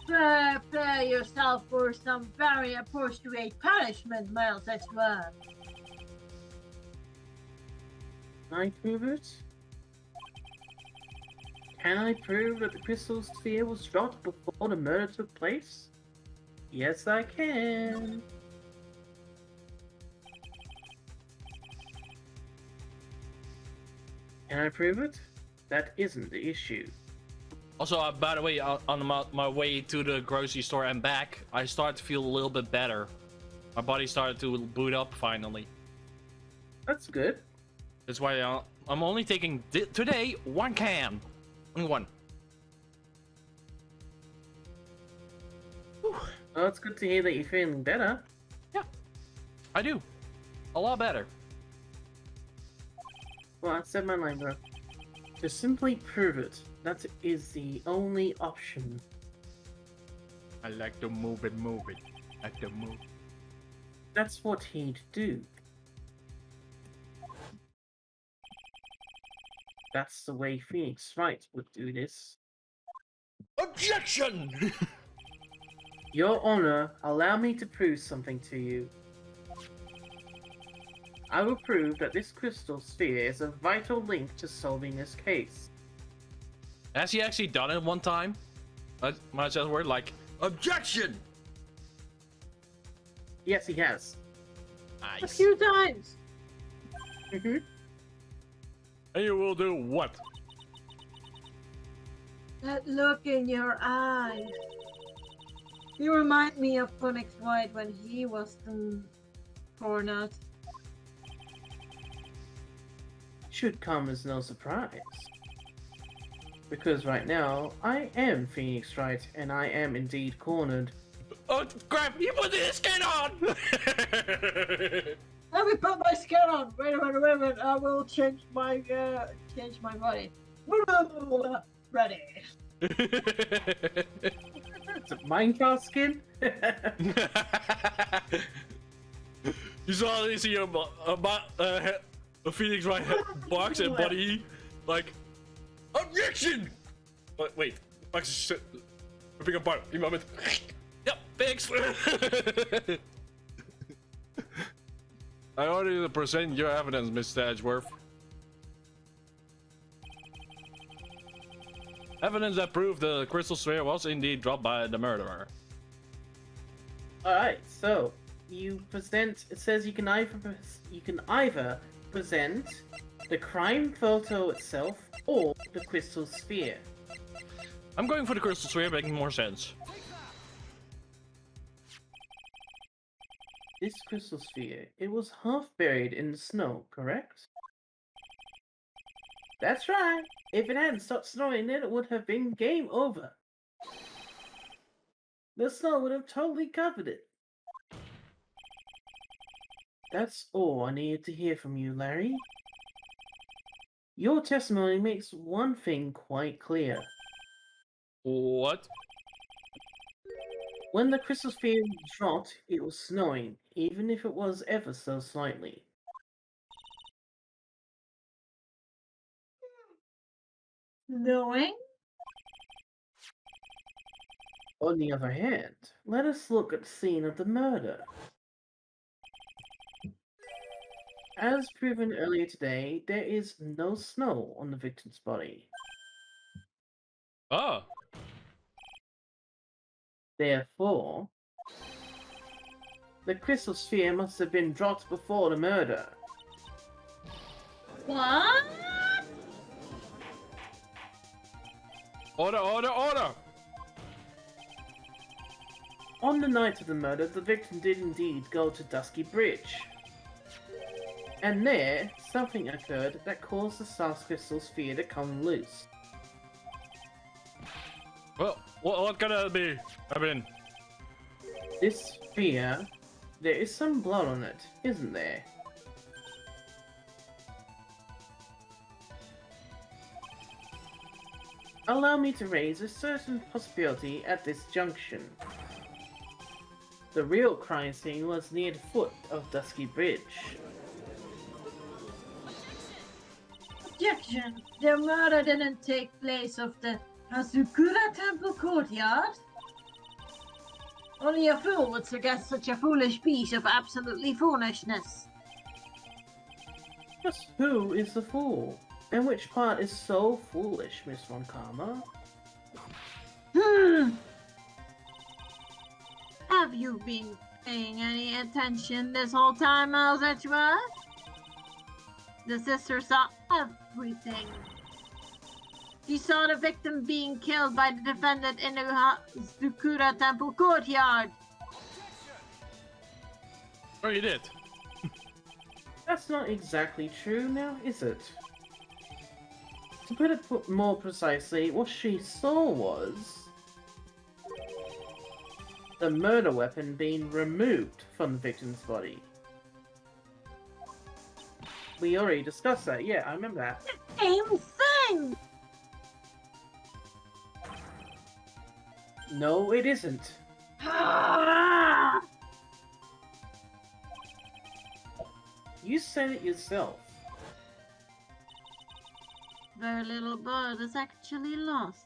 Prepare yourself for some very appropriate punishment, Miles Edgeworth. Can I prove it? Can I prove that the crystal sphere was dropped before the murder took place? Yes, I can. Can I prove it? That isn't the issue. Also, by the way, on my way to the grocery store and back, I started to feel a little bit better. My body started to boot up finally. That's good. That's why I'm only taking today one can. Only one. Whew. Well, it's good to hear that you're feeling better. Yeah, I do. A lot better. Well, I said my line, bro. To simply prove it, that is the only option. I like to move it. I like to move. That's what he'd do. That's the way Phoenix Wright would do this. Objection! Your Honor, allow me to prove something to you. I will prove that this crystal sphere is a vital link to solving this case. Has he actually done it one time? Might just word like objection. Yes, he has. A Nice. few times. Mm-hmm. And you will do what? That look in your eyes. You remind me of Phoenix Wright when he was the coroner. Should come as no surprise. Because right now, I am Phoenix Wright, and I am indeed cornered. Oh crap! You put this skin on. Let me put my skin on. Wait a minute. I will change my body. Ready. It's a Minecraft skin? You saw this in a Phoenix Wright box and body, like objection. But wait, box is shit. Ripping apart. You moment. Yep, thanks. I order you to present your evidence, Mr. Edgeworth. Evidence that proved the crystal sphere was indeed dropped by the murderer. Alright, so you present. It says you can either present the crime photo itself or the crystal sphere. I'm going for the crystal sphere, making more sense. This crystal sphere, it was half buried in the snow, correct? That's right. If it hadn't stopped snowing, then it would have been game over. The snow would have totally covered it. That's all I needed to hear from you, Larry. Your testimony makes one thing quite clear. What? When the crystal sphere dropped, it was snowing, even if it was ever so slightly. Knowing? On the other hand, let us look at the scene of the murder. As proven earlier today, there is no snow on the victim's body. Oh. Therefore, the crystal sphere must have been dropped before the murder. What? Order, order, order! On the night of the murder, the victim did indeed go to Dusky Bridge. And there, something occurred that caused the South Crystal Sphere to come loose. Well, what could that be? I mean, This sphere, there is some blood on it, isn't there? Allow me to raise a certain possibility at this junction. The real crime scene was near the foot of Dusky Bridge. Objection! The murder didn't take place of the Hazukura Temple courtyard. Only a fool would suggest such a foolish piece of absolutely foolishness. Just who is the fool? And which part is so foolish, Miss Von Karma? Have you been paying any attention this whole time, Alzetua? The sister saw everything. She saw the victim being killed by the defendant in the Hazukura Temple courtyard. oh, you did. That's not exactly true now, is it? To put it more precisely, what she saw was the murder weapon being removed from the victim's body. We already discussed that, yeah, I remember that. Same thing! No, it isn't. You said it yourself. Their little bird is actually lost.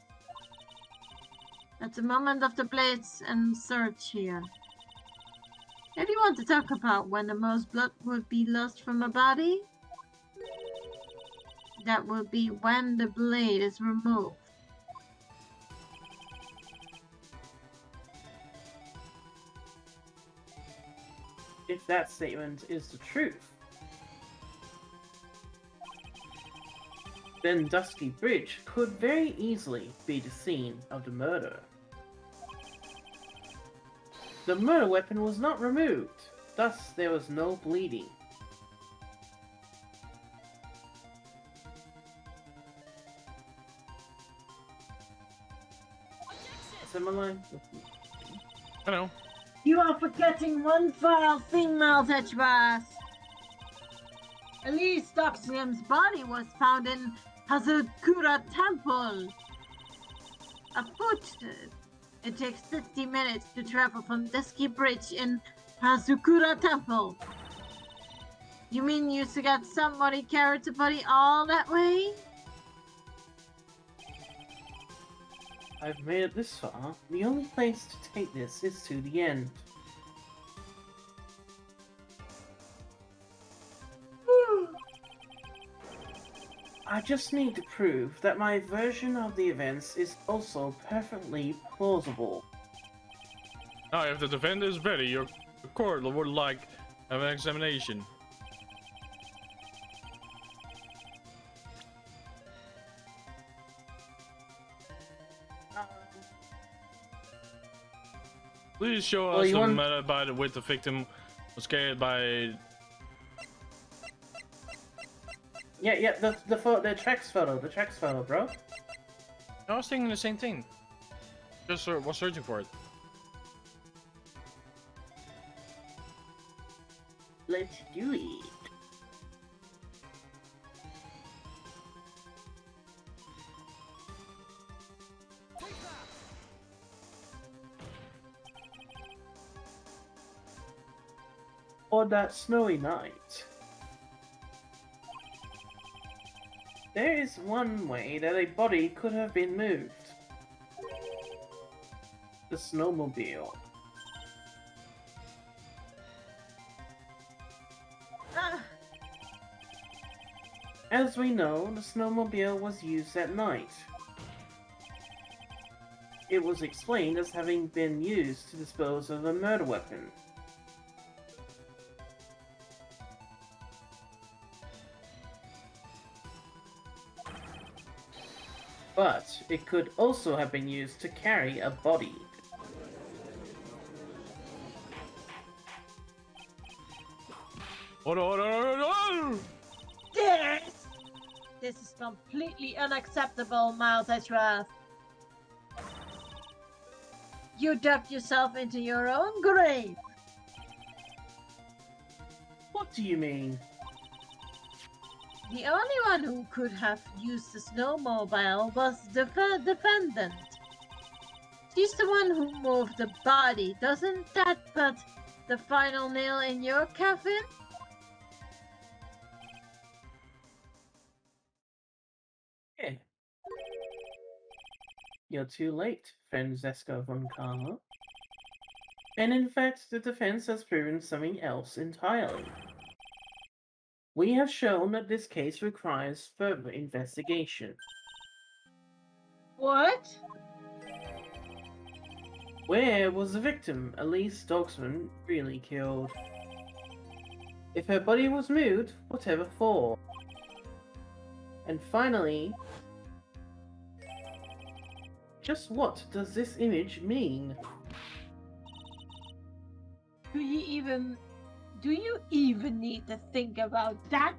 At the moment of the blades and search here. If you want to talk about when the most blood would be lost from a body, that would be when the blade is removed. If that statement is the truth, then Dusky Bridge could very easily be the scene of the murder. The murder weapon was not removed, thus there was no bleeding. Similar? I know. You are forgetting one vile thing, Maltechras. Elise Doxium's body was found in Hazukura Temple. Afoot. It takes 60 minutes to travel from Dusky Bridge in Hazukura Temple. You mean you got somebody carried the body all that way? I've made it this far. The only place to take this is to the end. I just need to prove that my version of the events is also perfectly plausible. Now, if the defendant is ready, your court would like an examination. Please show Well, us you the want- matter by with the victim was scared by. Yeah, the tracks photo, bro. I was thinking the same thing. Just was searching for it. Let's do it. Or that snowy night. There is one way that a body could have been moved. The snowmobile. As we know, the snowmobile was used at night. it was explained as having been used to dispose of a murder weapon. But it could also have been used to carry a body. This is completely unacceptable, Miles Edgeworth. You dug yourself into your own grave. What do you mean? The only one who could have used the snowmobile was the defendant. She's the one who moved the body. Doesn't that put the final nail in your coffin? Yeah. You're too late, Francesca von Karma. And in fact, the defense has proven something else entirely. We have shown that this case requires further investigation. What? Where was the victim, Elise Dogsman, really killed? If her body was moved, whatever for? And finally, just what does this image mean? Do you even need to think about that?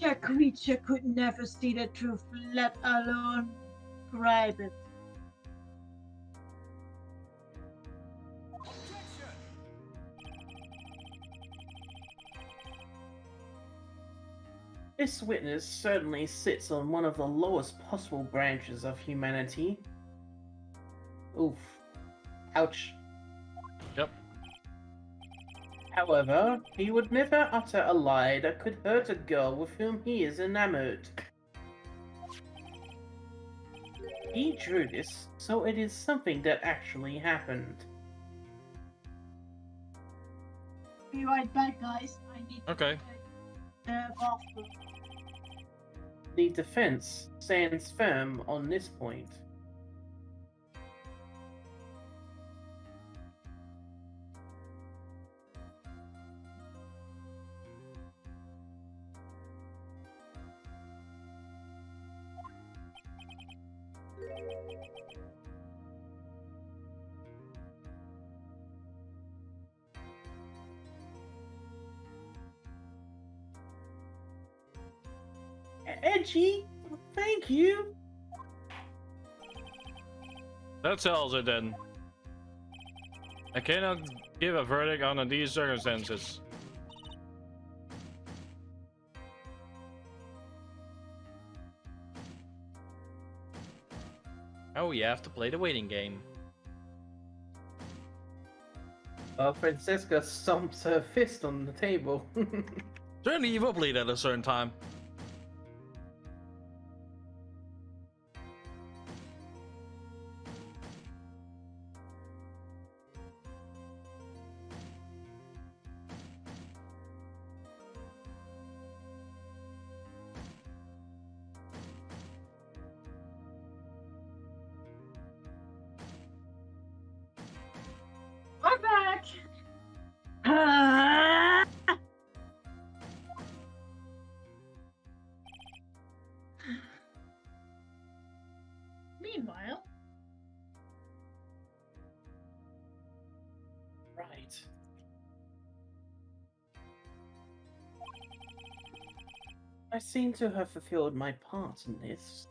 A creature could never see the truth, let alone grab it. This witness certainly sits on one of the lowest possible branches of humanity. Oof. Ouch. Yep. However, he would never utter a lie that could hurt a girl with whom he is enamored. He drew this, so it is something that actually happened. Be right back, guys. I need to Okay. the bathroom. The defense stands firm on this point. Edgy, thank you. That settles it then. I cannot give a verdict under these circumstances. Oh, you have to play the waiting game. Francesca stomps her fist on the table. Certainly you will bleed at a certain time. I'm back. Meanwhile, Right. I seem to have fulfilled my part in this.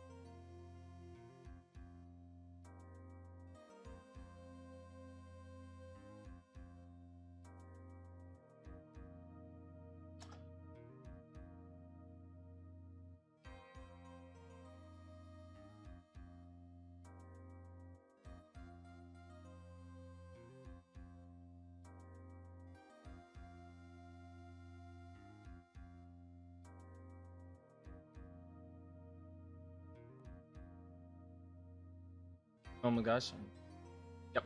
Moment, guys. Yep.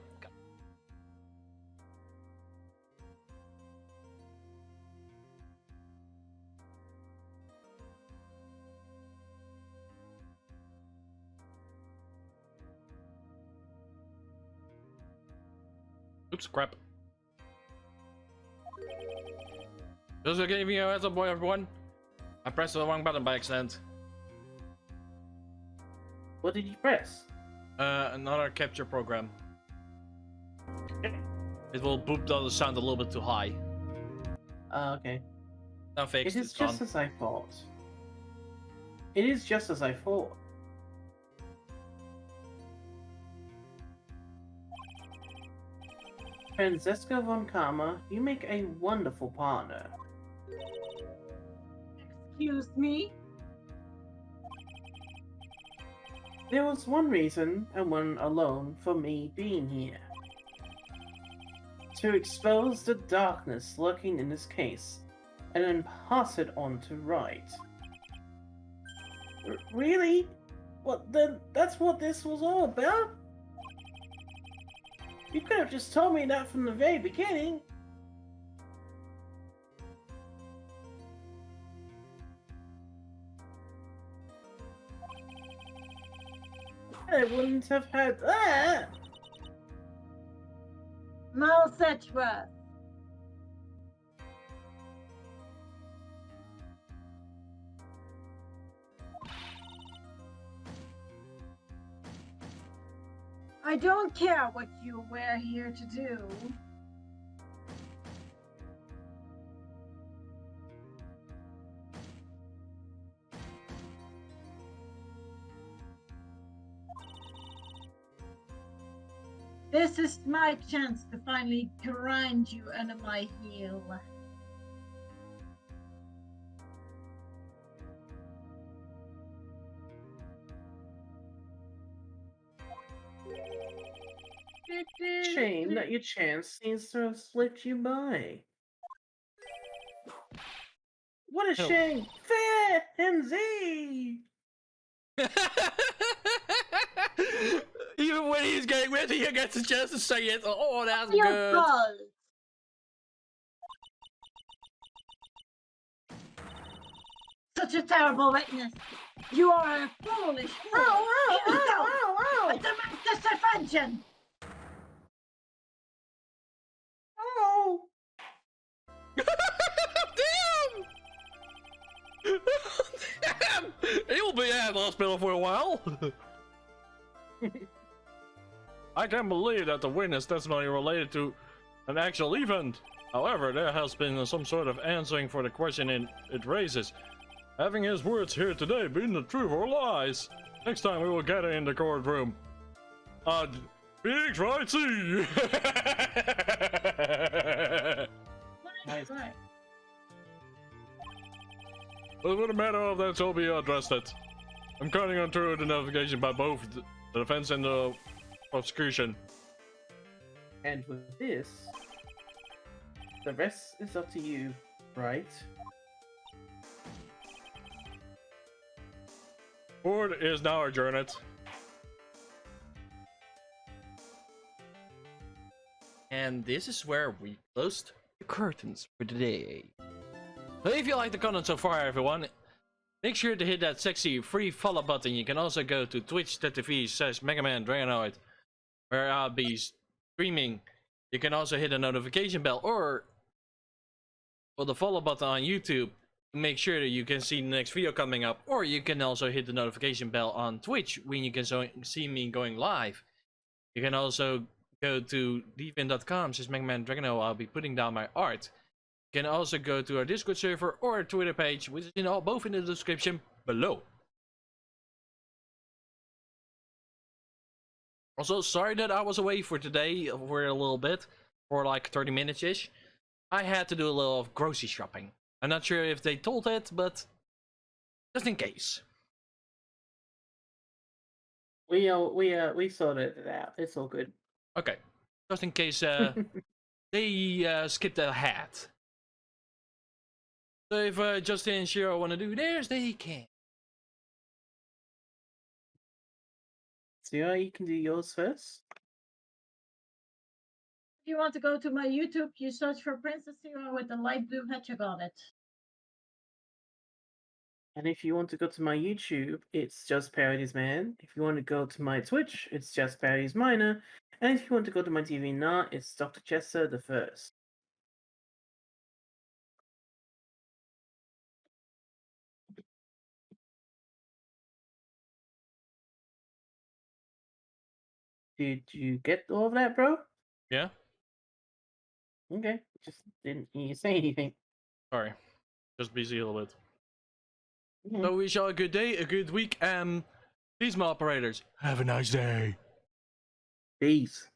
Oops, crap. Just giving you a heads up, boy, everyone. I pressed the wrong button by accident. What did you press? Another capture program. It will boop the sound a little bit too high. Okay. Now fixed. It is It's gone. just as I thought. It is just as I thought. Francesca von Karma, you make a wonderful partner. Excuse me? There was one reason, and one alone, for me being here. To expose the darkness lurking in this case, and then pass it on to Wright. Really? What then? That's what this was all about? You could have just told me that from the very beginning. I wouldn't have had that. No such word. I don't care what you were here to do. This is my chance to finally grind you under my heel. Shame that your chance seems to have slipped you by. What a Oh. shame! Fair and Z! Even when he's getting ready, he gets a chance to say it. Oh, that's Your good. fault. Such a terrible witness. You are a foolish fool. I demand this defension. Oh! Damn! Damn! He'll be at the hospital for a while. I can't believe that the witness testimony related to an actual event. However, there has been some sort of answering for the question it raises. Having his words here today been the truth or lies? Next time we will gather in the courtroom. Big right C. Nice. Right. But for the matter of that, so be addressed it. I'm counting on through the notification by both the defense and the prosecution. And with this, the rest is up to you, right? Court is now adjourned. And this is where we closed the curtains for today. So if you like the content so far, everyone, make sure to hit that sexy free follow button. You can also go to twitch.tv/MegaDragonoid, where I'll be streaming. You can also hit the notification bell or the follow button on YouTube to make sure that you can see the next video coming up, or you can also hit the notification bell on Twitch when you can see me going live. You can also go to deviant.com/MegaDragonoid. I'll be putting down my art. You can also go to our Discord server or our Twitter page, which is both in the description below. Also, sorry that I was away for today for a little bit, for like 30 minutes ish. I had to do a little of grocery shopping. I'm not sure if they told it, but just in case. We sorted it out. It's all good. Okay, just in case they skipped ahead. So if Justin and Shiro want to do theirs, they can. Zero, you can do yours first. If you want to go to my YouTube, you search for Princess Zero with the light blue hedgehog on it. And if you want to go to my YouTube, it's just Parodies Man. If you want to go to my Twitch, it's just Parodies Minor. And if you want to go to my TV now, it's Dr. Chester the First. Did you get all of that, bro? Yeah? Okay, just didn't hear you say anything. Sorry. Just busy a little bit. Mhm. So wish you all a good day, a good week, and peace, my operators. Have a nice day. Peace.